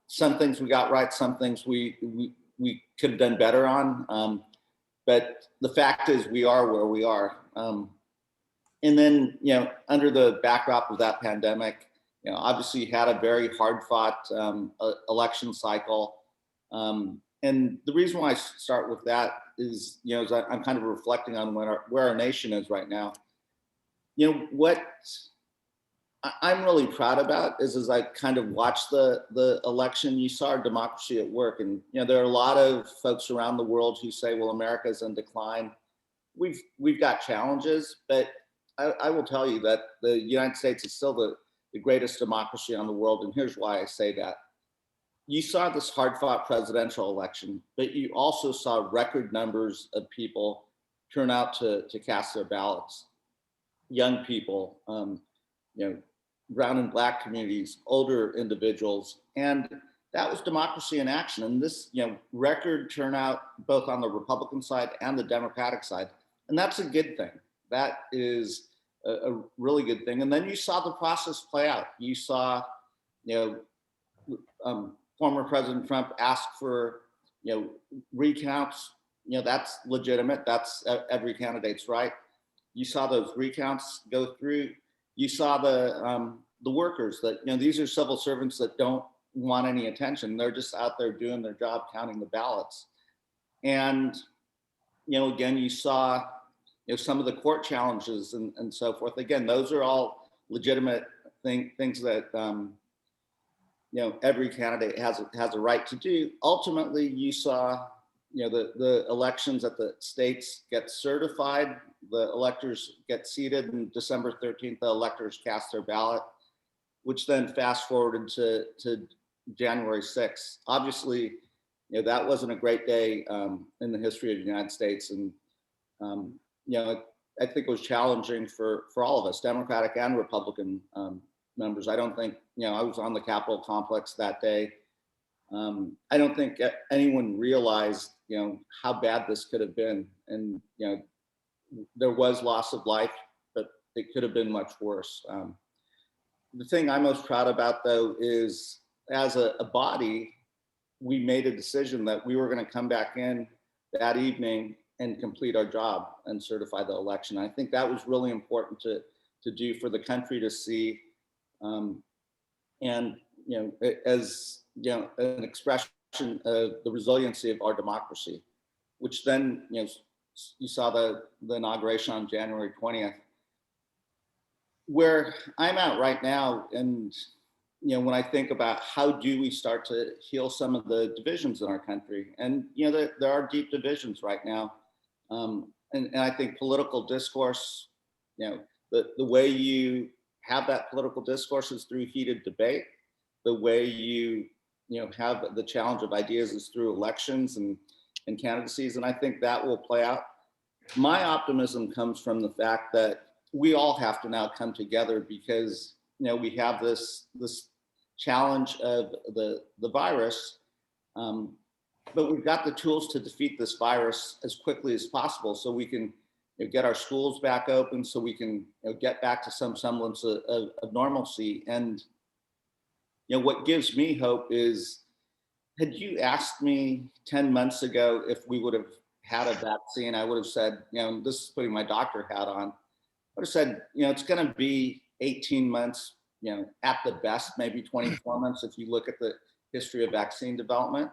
[SPEAKER 20] Some things we got right, some things we could have done better on. But the fact is, we are where we are. And then, under the backdrop of that pandemic, obviously you had a very hard-fought election cycle. And the reason why I start with that is, as I'm kind of reflecting on where our nation is right now. What I'm really proud about is as I kind of watched the election, you saw our democracy at work. And there are a lot of folks around the world who say, well, America's in decline. We've got challenges, but I will tell you that the United States is still the greatest democracy on the world. And here's why I say that. You saw this hard-fought presidential election, but you also saw record numbers of people turn out to cast their ballots. Young people, brown and black communities, older individuals, and that was democracy in action. And this, record turnout both on the Republican side and the Democratic side, and that's a good thing. That is a really good thing. And then you saw the process play out. You saw, former President Trump ask for, recounts. That's legitimate. That's every candidate's right. You saw those recounts go through. You saw the workers that, these are civil servants that don't want any attention. They're just out there doing their job, counting the ballots. And, again, you saw, some of the court challenges and so forth. Again, those are all legitimate things that, every candidate has a right to do. Ultimately, you saw, the elections at the states get certified, the electors get seated, and December 13th, the electors cast their ballot, which then fast forwarded to January 6th. Obviously, that wasn't a great day in the history of the United States. And, I think it was challenging for all of us, Democratic and Republican members. I don't think, I was on the Capitol complex that day. I don't think anyone realized, how bad this could have been. And, there was loss of life, but it could have been much worse. The thing I'm most proud about, though, is as a body, we made a decision that we were going to come back in that evening and complete our job and certify the election. I think that was really important to do for the country to see. And, as, an expression of the resiliency of our democracy, which then, you saw the inauguration on January 20th. Where I'm at right now, and, when I think about how do we start to heal some of the divisions in our country, and, there are deep divisions right now. And I think political discourse, the way you have that political discourse is through heated debate. The way you have the challenge of ideas is through elections and candidacies. And I think that will play out. My optimism comes from the fact that we all have to now come together because, we have this challenge of the virus. but we've got the tools to defeat this virus as quickly as possible so we can get our schools back open, so we can get back to some semblance of normalcy. And what gives me hope is, had you asked me 10 months ago if we would have had a vaccine, I would have said, this is putting my doctor hat on. I would have said, it's going to be 18 months, at the best, maybe 24 months if you look at the history of vaccine development.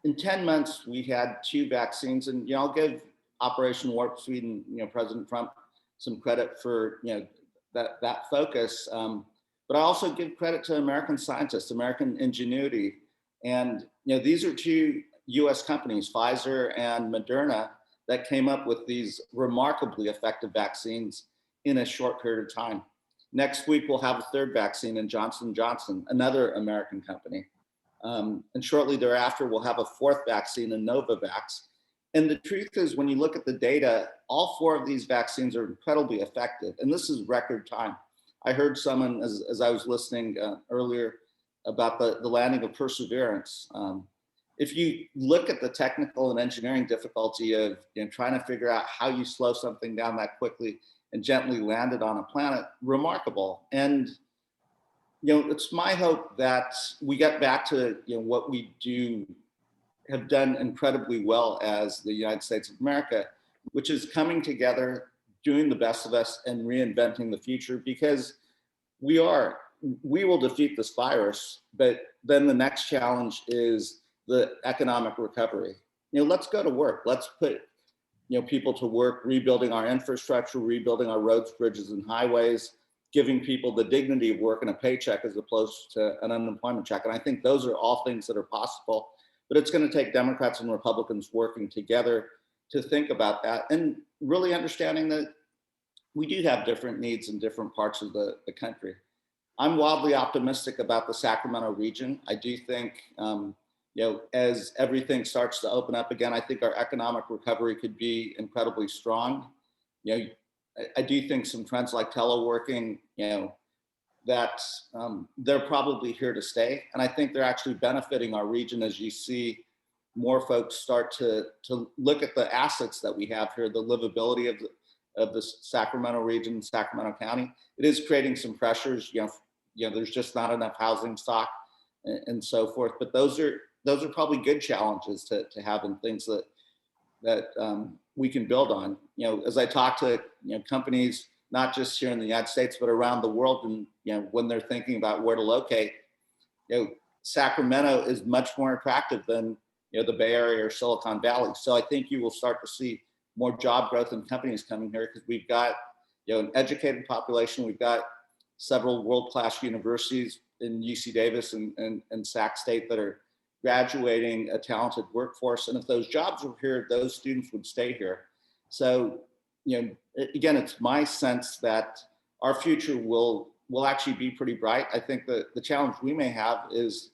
[SPEAKER 20] In 10 months, we had 2 vaccines, and I'll give Operation Warp Speed and President Trump some credit for that focus. But I also give credit to American scientists, American ingenuity, and these are 2 U.S. companies, Pfizer and Moderna, that came up with these remarkably effective vaccines in a short period of time. Next week, we'll have a 3rd vaccine in Johnson & Johnson, another American company. And shortly thereafter, we'll have a 4th vaccine in Novavax. And the truth is, when you look at the data, all 4 of these vaccines are incredibly effective. And this is record time. I heard someone, as I was listening earlier, about the landing of Perseverance. If you look at the technical and engineering difficulty of trying to figure out how you slow something down that quickly and gently land it on a planet, remarkable. And it's my hope that we get back to what we have done incredibly well as the United States of America, which is coming together, doing the best of us, and reinventing the future, because we will defeat this virus, but then the next challenge is the economic recovery. Let's go to work. Let's put people to work, rebuilding our infrastructure, rebuilding our roads, bridges, and highways, giving people the dignity of work and a paycheck as opposed to an unemployment check. And I think those are all things that are possible, but it's going to take Democrats and Republicans working together to think about that, and really understanding that we do have different needs in different parts of the country. I'm wildly optimistic about the Sacramento region. I do think, as everything starts to open up again, I think our economic recovery could be incredibly strong. I do think some trends like teleworking, that they're probably here to stay. And I think they're actually benefiting our region as you see more folks start to look at the assets that we have here, the livability of the Sacramento region, Sacramento County. It is creating some pressures, there's just not enough housing stock and so forth. But those are probably good challenges to have, and things that we can build on. As I talk to companies, not just here in the United States, but around the world, and when they're thinking about where to locate, Sacramento is much more attractive than the Bay Area or Silicon Valley. So I think you will start to see more job growth and companies coming here, because we've got an educated population. We've got several world-class universities in UC Davis and Sac State that are graduating a talented workforce. And if those jobs were here, those students would stay here. So, again, it's my sense that our future will actually be pretty bright. I think that the challenge we may have is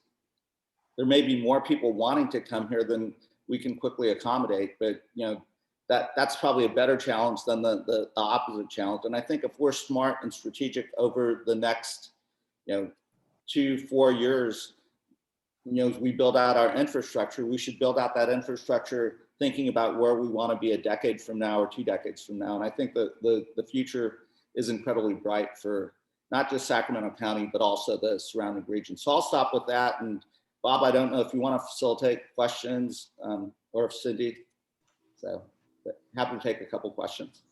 [SPEAKER 20] there may be more people wanting to come here than we can quickly accommodate. But, that's probably a better challenge than the opposite challenge. And I think if we're smart and strategic over the next, 2-4 years, as we build out our infrastructure, we should build out that infrastructure thinking about where we want to be a decade from now or 2 decades from now. And I think that the future is incredibly bright for not just Sacramento County, but also the surrounding region. So I'll stop with that. And Bob, I don't know if you want to facilitate questions, or if Cindy, so happy to take a couple questions.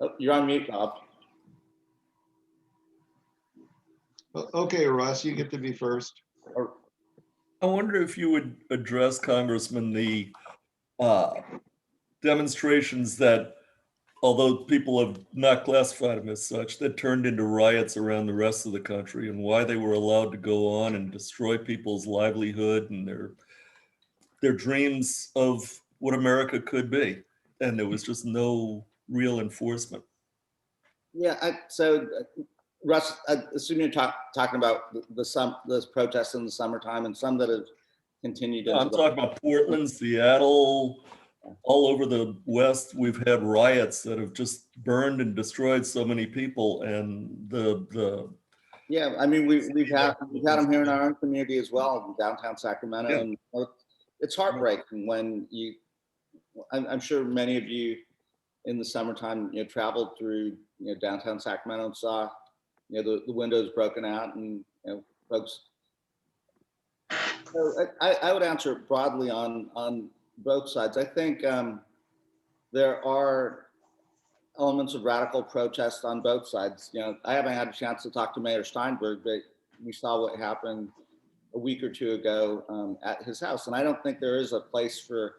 [SPEAKER 20] Oh, you're on mute, Bob.
[SPEAKER 6] Okay, Russ, you get to be first.
[SPEAKER 10] I wonder if you would address, Congressman, the demonstrations that, although people have not classified them as such, that turned into riots around the rest of the country, and why they were allowed to go on and destroy people's livelihood and their dreams of what America could be. And there was just no real enforcement.
[SPEAKER 20] Yeah, so Russ, I assume you're talking about the protests in the summertime, and some that have continued.
[SPEAKER 10] Yeah, I'm talking about Portland, Seattle, all over the West. We've had riots that have just burned and destroyed so many people, and the
[SPEAKER 20] Yeah, I mean, we've had them here in our own community as well, in downtown Sacramento.
[SPEAKER 10] Yeah.
[SPEAKER 20] And it's heartbreaking when I'm sure many of you in the summertime, traveled through, downtown Sacramento and saw, the windows broken out and, folks. So I would answer it broadly on both sides. I think there are elements of radical protest on both sides. I haven't had a chance to talk to Mayor Steinberg, but we saw what happened a week or two ago at his house. And I don't think there's a place for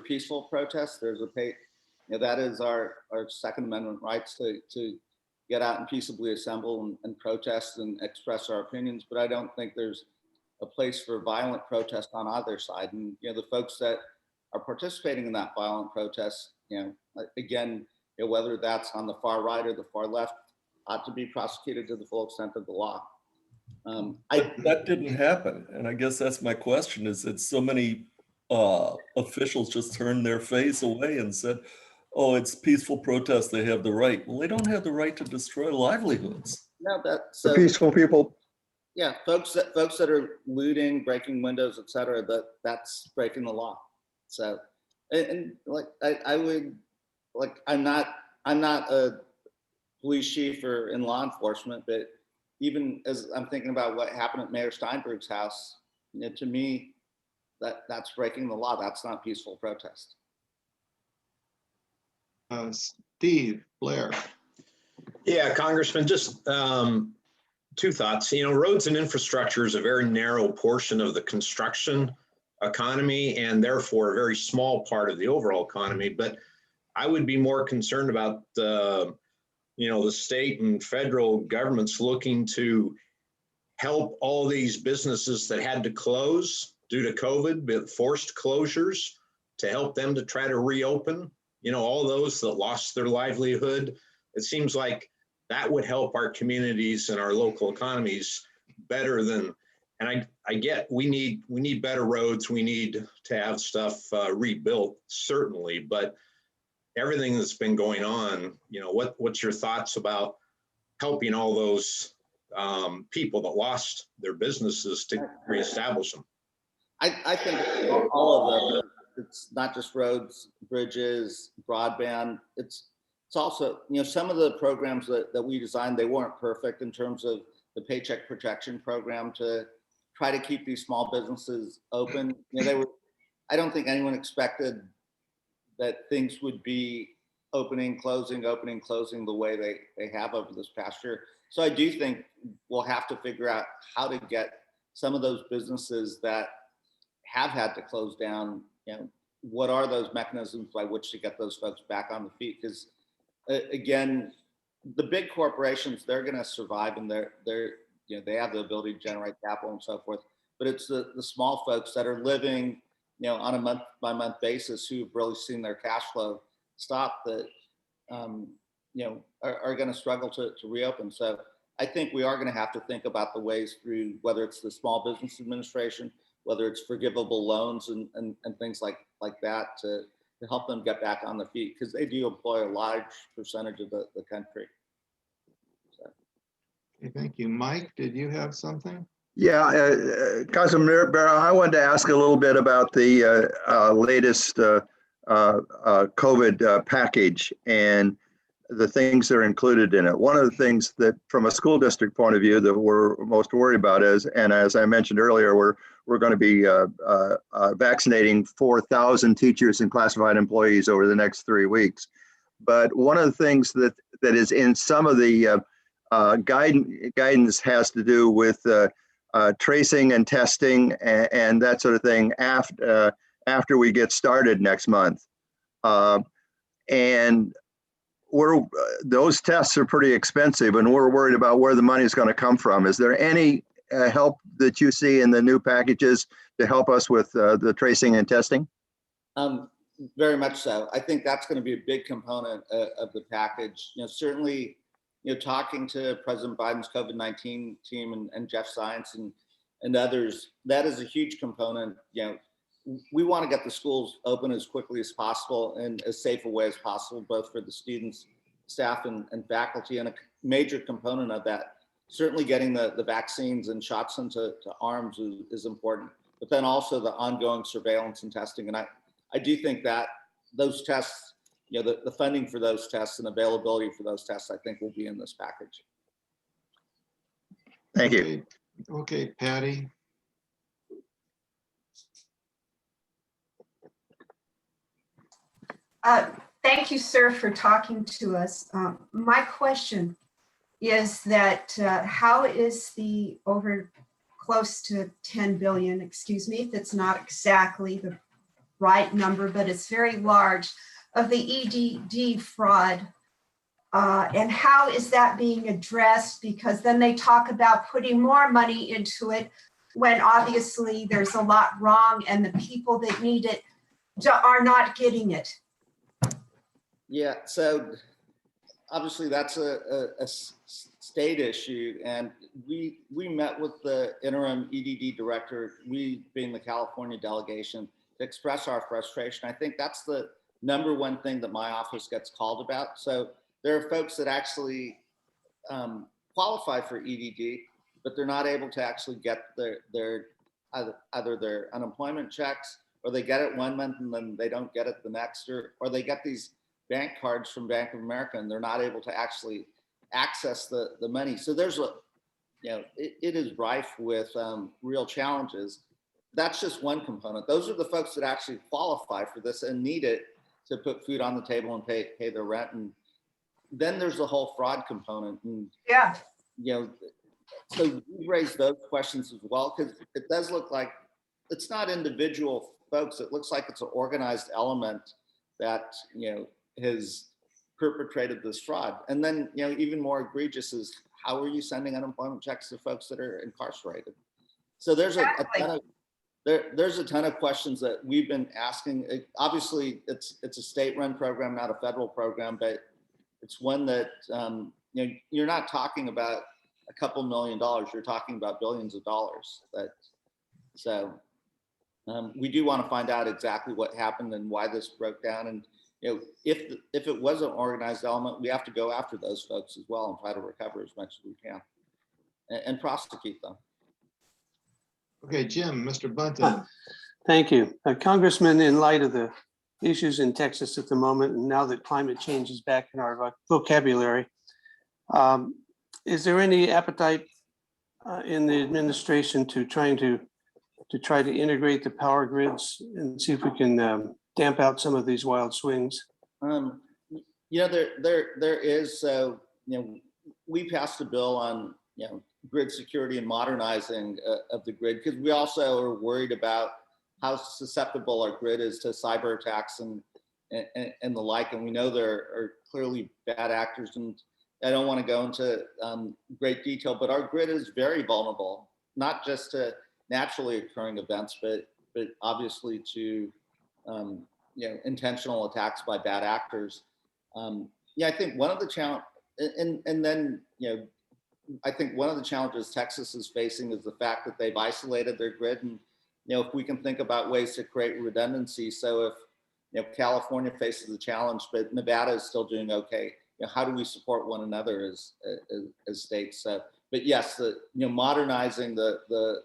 [SPEAKER 20] peaceful protest. That is our Second Amendment rights to get out and peaceably assemble and protest and express our opinions. But I don't think there's a place for violent protest on either side. And, the folks that are participating in that violent protest, again, whether that's on the far right or the far left, ought to be prosecuted to the full extent of the law.
[SPEAKER 10] That didn't happen. And I guess that's my question, is that so many officials just turned their face away and said, oh, it's peaceful protest, they have the right. Well, they don't have the right to destroy livelihoods.
[SPEAKER 20] No,
[SPEAKER 12] The peaceful people.
[SPEAKER 20] Yeah, folks that are looting, breaking windows, et cetera, that's breaking the law. So, and like I'm not a police chief or in law enforcement, but even as I'm thinking about what happened at Mayor Steinberg's house, to me, that's breaking the law. That's not peaceful protest.
[SPEAKER 6] Steve Blair.
[SPEAKER 18] Yeah, Congressman, just two thoughts. Roads and infrastructure is a very narrow portion of the construction economy and therefore a very small part of the overall economy. But I would be more concerned about the state and federal governments looking to help all these businesses that had to close due to COVID, but forced closures, to help them to try to reopen. All those that lost their livelihood. It seems like that would help our communities and our local economies better than, and I get we need better roads, we need to have stuff rebuilt, certainly, but everything that's been going on, what's your thoughts about helping all those people that lost their businesses to reestablish them?
[SPEAKER 20] I think all of them. It's not just roads, bridges, broadband. It's also, some of the programs that we designed, they weren't perfect in terms of the Paycheck Protection Program to try to keep these small businesses open. I don't think anyone expected that things would be opening, closing the way they have over this past year. So I do think we'll have to figure out how to get some of those businesses that have had to close down, what are those mechanisms by which to get those folks back on the feet? Because again, the big corporations, they're going to survive and they have the ability to generate capital and so forth. But it's the small folks that are living, on a month by month basis who've really seen their cash flow stop that, are going to struggle to reopen. So I think we are going to have to think about the ways through, whether it's the Small Business Administration, whether it's forgivable loans and things like that to help them get back on their feet, because they do employ a large percentage of the country. So.
[SPEAKER 6] Okay, thank you. Mike, did you have something?
[SPEAKER 12] Yeah, Councilman Barrow, I wanted to ask a little bit about the latest COVID package and the things that are included in it. One of the things that, from a school district point of view, that we're most worried about is, and as I mentioned earlier, we're going to be vaccinating 4,000 teachers and classified employees over the next 3 weeks. But one of the things that is in some of the guidance has to do with tracing and testing and that sort of thing after we get started next month. And those tests are pretty expensive, and we're worried about where the money is going to come from. Is there any help that you see in the new packages to help us with the tracing and testing?
[SPEAKER 20] Very much so. I think that's going to be a big component of the package. Certainly, talking to President Biden's COVID-19 team and Jeff Zients and others, that is a huge component. We want to get the schools open as quickly as possible and as safe a way as possible, both for the students, staff, and faculty. And a major component of that certainly getting the vaccines and shots into arms is important, but then also the ongoing surveillance and testing. And I do think that those tests, you know, the funding for those tests and availability for those tests, I think will be in this package.
[SPEAKER 12] Thank you.
[SPEAKER 6] Okay, Patty.
[SPEAKER 21] Thank you, sir, for talking to us. My question is that how is the over close to 10 billion, excuse me, if it's not exactly the right number, but it's very large, of the EDD fraud, and how is that being addressed? Because then they talk about putting more money into it when obviously there's a lot wrong and the people that need it are not getting it.
[SPEAKER 20] Yeah, so obviously that's a state issue, and we met with the interim EDD director, we being the California delegation, to express our frustration. I think that's the number one thing that my office gets called about. So there are folks that actually qualify for EDD, but they're not able to actually get their either their unemployment checks, or they get it one month and then they don't get it the next, or they get these bank cards from Bank of America and they're not able to actually access the money. So there's a, you know, it is rife with real challenges. That's just one component. Those are the folks that actually qualify for this and need it to put food on the table and pay their rent. And then there's the whole fraud component. And,
[SPEAKER 21] yeah,
[SPEAKER 20] you know, so we raised those questions as well, because it does look like it's not individual folks. It looks like it's an organized element that, you know, has perpetrated this fraud. And then, you know, even more egregious is, how are you sending unemployment checks to folks that are incarcerated? So there's a ton of, there's a ton of questions that we've been asking. Obviously, it's a state-run program, not a federal program, but it's one that, you know, you're not talking about a couple $1 million, you're talking about billions of dollars. So we do want to find out exactly what happened and why this broke down. And, you know, if it was an organized element, we have to go after those folks as well and try to recover as much as we can and prosecute them.
[SPEAKER 6] Okay, Jim, Mr. Bunton.
[SPEAKER 14] Thank you. Congressman, in light of the issues in Texas at the moment, and now that climate change is back in our vocabulary, is there any appetite in the administration to try to integrate the power grids and see if we can damp out some of these wild swings?
[SPEAKER 20] You know, there is. So, you know, we passed a bill on, you know, grid security and modernizing of the grid, because we also are worried about how susceptible our grid is to cyber attacks and the like. And we know there are clearly bad actors, and I don't want to go into great detail, but our grid is very vulnerable, not just to naturally occurring events, but obviously to you know, intentional attacks by bad actors. Yeah, I think one of the challenge, and then, you know, I think one of the challenges Texas is facing is the fact that they've isolated their grid. And, you know, if we can think about ways to create redundancy, so if, you know, California faces a challenge, but Nevada is still doing okay, you know, how do we support one another as states? But yes, you know, modernizing the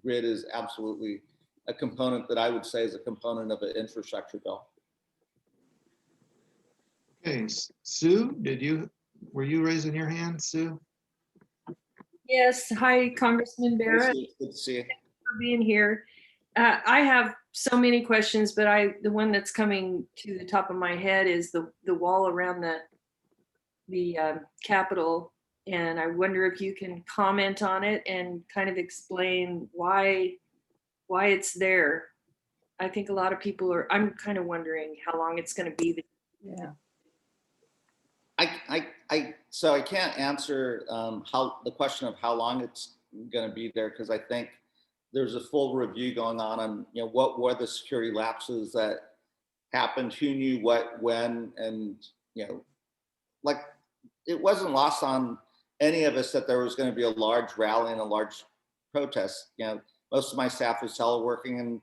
[SPEAKER 20] grid is absolutely a component that I would say is a component of an infrastructure bill.
[SPEAKER 6] Okay, Sue, were you raising your hand, Sue?
[SPEAKER 22] Yes, hi, Congressman Barrett.
[SPEAKER 20] Good to see you.
[SPEAKER 22] Thanks for being here. I have so many questions, but the one that's coming to the top of my head is the wall around the Capitol, and I wonder if you can comment on it and kind of explain why it's there. I think a lot of people I'm kind of wondering how long it's going to be there.
[SPEAKER 20] Yeah. So I can't answer the question of how long it's going to be there, because I think there's a full review going on, you know, what were the security lapses that happened, who knew what, when, and, you know, like, it wasn't lost on any of us that there was going to be a large rally and a large protest. You know, most of my staff was teleworking, and,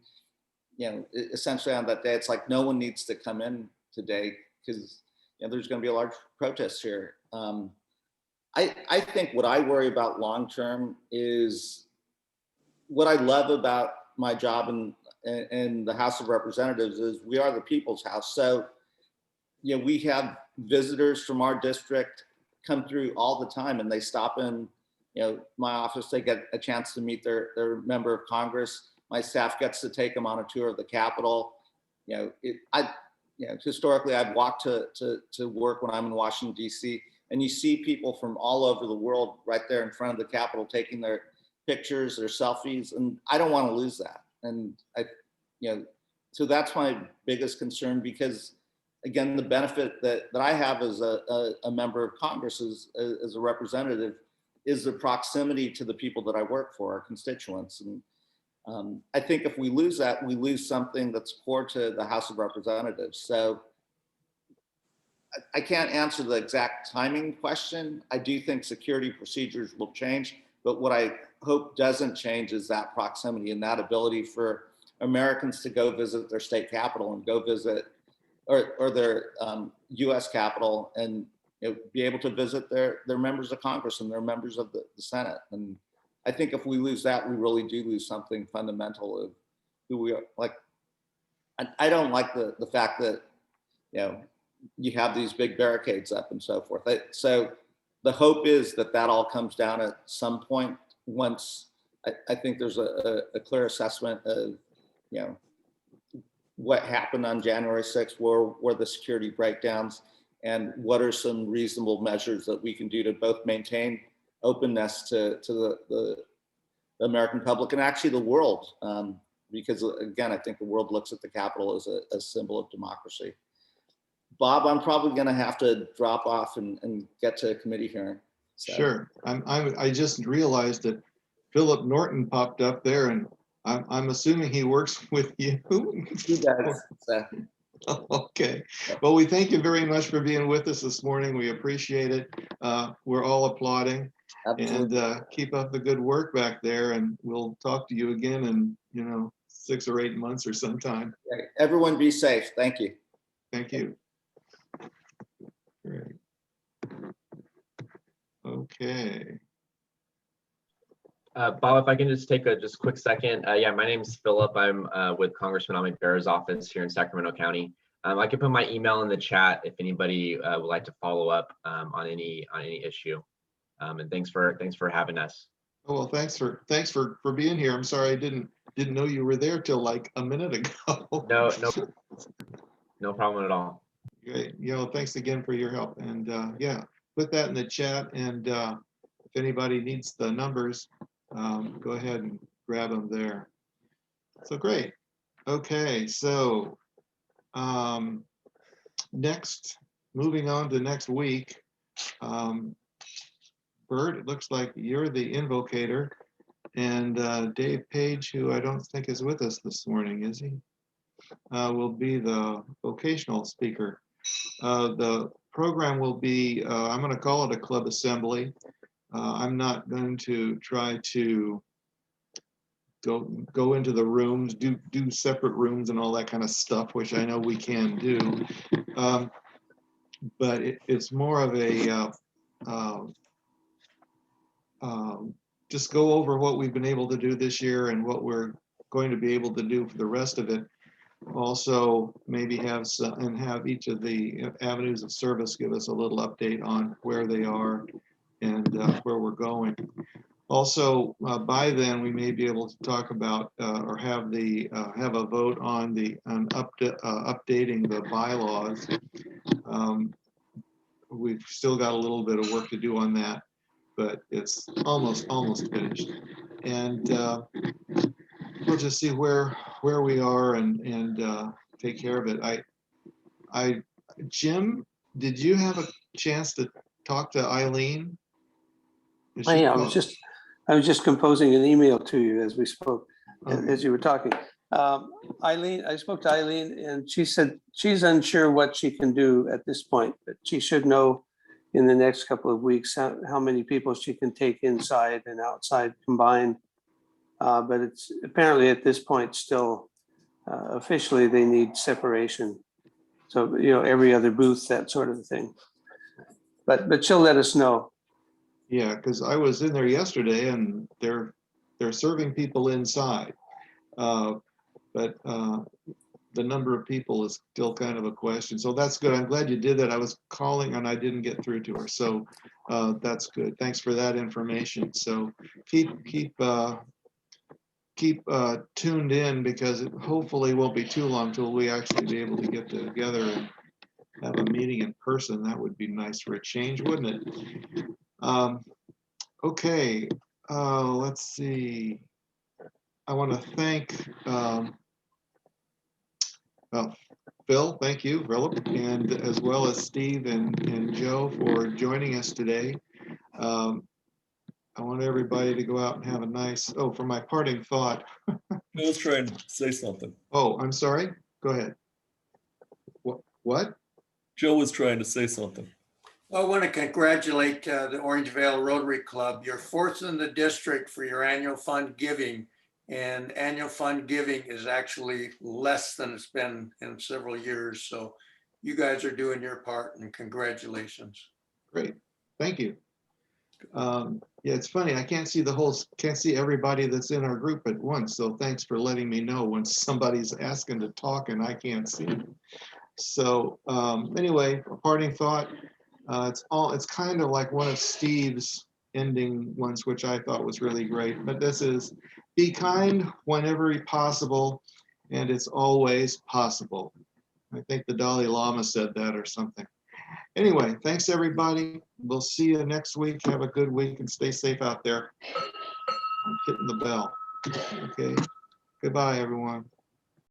[SPEAKER 20] you know, essentially on that day, it's like, no one needs to come in today because, you know, there's going to be a large protest here. I think what I worry about long-term is what I love about my job in the House of Representatives is we are the people's house. So, you know, we have visitors from our district come through all the time, and they stop in, you know, my office. They get a chance to meet their member of Congress. My staff gets to take them on a tour of the Capitol. You know, historically, I've walked to work when I'm in Washington, D.C., and you see people from all over the world right there in front of the Capitol taking their pictures, their selfies, and I don't want to lose that. And you know, so that's my biggest concern, because again, the benefit that I have as a member of Congress, as a representative, is the proximity to the people that I work for, our constituents. And I think if we lose that, we lose something that's core to the House of Representatives. So I can't answer the exact timing question. I do think security procedures will change, but what I hope doesn't change is that proximity and that ability for Americans to go visit their state capital and go visit or their U.S. Capitol, and you know, be able to visit their members of Congress and their members of the Senate. And I think if we lose that, we really do lose something fundamental of who we are. Like, I don't like the fact that, you know, you have these big barricades up and so forth. So the hope is that that all comes down at some point once I think there's a clear assessment of, you know, what happened on January 6th, where the security breakdowns, and what are some reasonable measures that we can do to both maintain openness to the American public and actually the world. Because again, I think the world looks at the Capitol as a symbol of democracy. Bob, I'm probably going to have to drop off and get to a committee hearing. So.
[SPEAKER 6] Sure. I just realized that Philip Norton popped up there, and I'm assuming he works with you.
[SPEAKER 20] He does. So.
[SPEAKER 6] Okay. Well, we thank you very much for being with us this morning. We appreciate it. We're all applauding. Absolutely. And keep up the good work back there, and we'll talk to you again in, you know, 6 or 8 months or sometime.
[SPEAKER 20] Everyone be safe. Thank you.
[SPEAKER 6] Thank you. Great. Okay.
[SPEAKER 1] Bob, if I can just take a quick second. Yeah, my name is Philip. I'm with Congressman Amit Bear's office here in Sacramento County. I can put my email in the chat if anybody would like to follow up on any issue. And thanks for having us.
[SPEAKER 6] Oh, well, thanks for being here. I'm sorry I didn't know you were there till like a minute ago.
[SPEAKER 1] No problem at all.
[SPEAKER 6] Great. You know, thanks again for your help. And yeah, put that in the chat. And if anybody needs the numbers, go ahead and grab them there. So great. Okay, so next, moving on to next week. Bert, it looks like you're the invocator, and Dave Page, who I don't think is with us this morning, is he? Will be the vocational speaker. The program will be, I'm going to call it a club assembly. I'm not going to try to go into the rooms, do separate rooms and all that kind of stuff, which I know we can do. But it's more of a just go over what we've been able to do this year and what we're going to be able to do for the rest of it. Also, maybe have each of the avenues of service give us a little update on where they are and where we're going. Also, by then we may be able to talk about or have a vote on updating the bylaws. We've still got a little bit of work to do on that, but it's almost finished. And we'll just see where we are and take care of it. Jim, did you have a chance to talk to Eileen?
[SPEAKER 14] I was just composing an email to you as we spoke, as you were talking. Eileen, I spoke to Eileen, and she said she's unsure what she can do at this point, but she should know in the next couple of weeks how many people she can take inside and outside combined. But it's apparently at this point still officially they need separation. So, you know, every other booth, that sort of thing. But she'll let us know.
[SPEAKER 6] Yeah, because I was in there yesterday and they're serving people inside. But the number of people is still kind of a question. So that's good. I'm glad you did that. I was calling and I didn't get through to her. So that's good. Thanks for that information. So keep tuned in, because it hopefully won't be too long till we actually be able to get together and have a meeting in person. That would be nice for a change, wouldn't it? Okay, let's see. I want to thank Phil, thank you, Philip, and as well as Steve and Joe for joining us today. I want everybody to go out and have a nice, oh, for my parting thought.
[SPEAKER 10] I was trying to say something.
[SPEAKER 6] Oh, I'm sorry. Go ahead. What?
[SPEAKER 10] Joe was trying to say something.
[SPEAKER 2] Well, I want to congratulate the Orangevale Rotary Club. You're fourth in the district for your annual fund giving, and annual fund giving is actually less than it's been in several years. So you guys are doing your part, and congratulations.
[SPEAKER 6] Great, thank you. Yeah, it's funny. I can't see everybody that's in our group at once. So thanks for letting me know when somebody's asking to talk and I can't see them. So anyway, a parting thought. It's kind of like one of Steve's ending ones, which I thought was really great. But this is, be kind whenever possible, and it's always possible. I think the Dalai Lama said that or something. Anyway, thanks everybody. We'll see you next week. Have a good week and stay safe out there. I'm hitting the bell. Okay. Goodbye, everyone.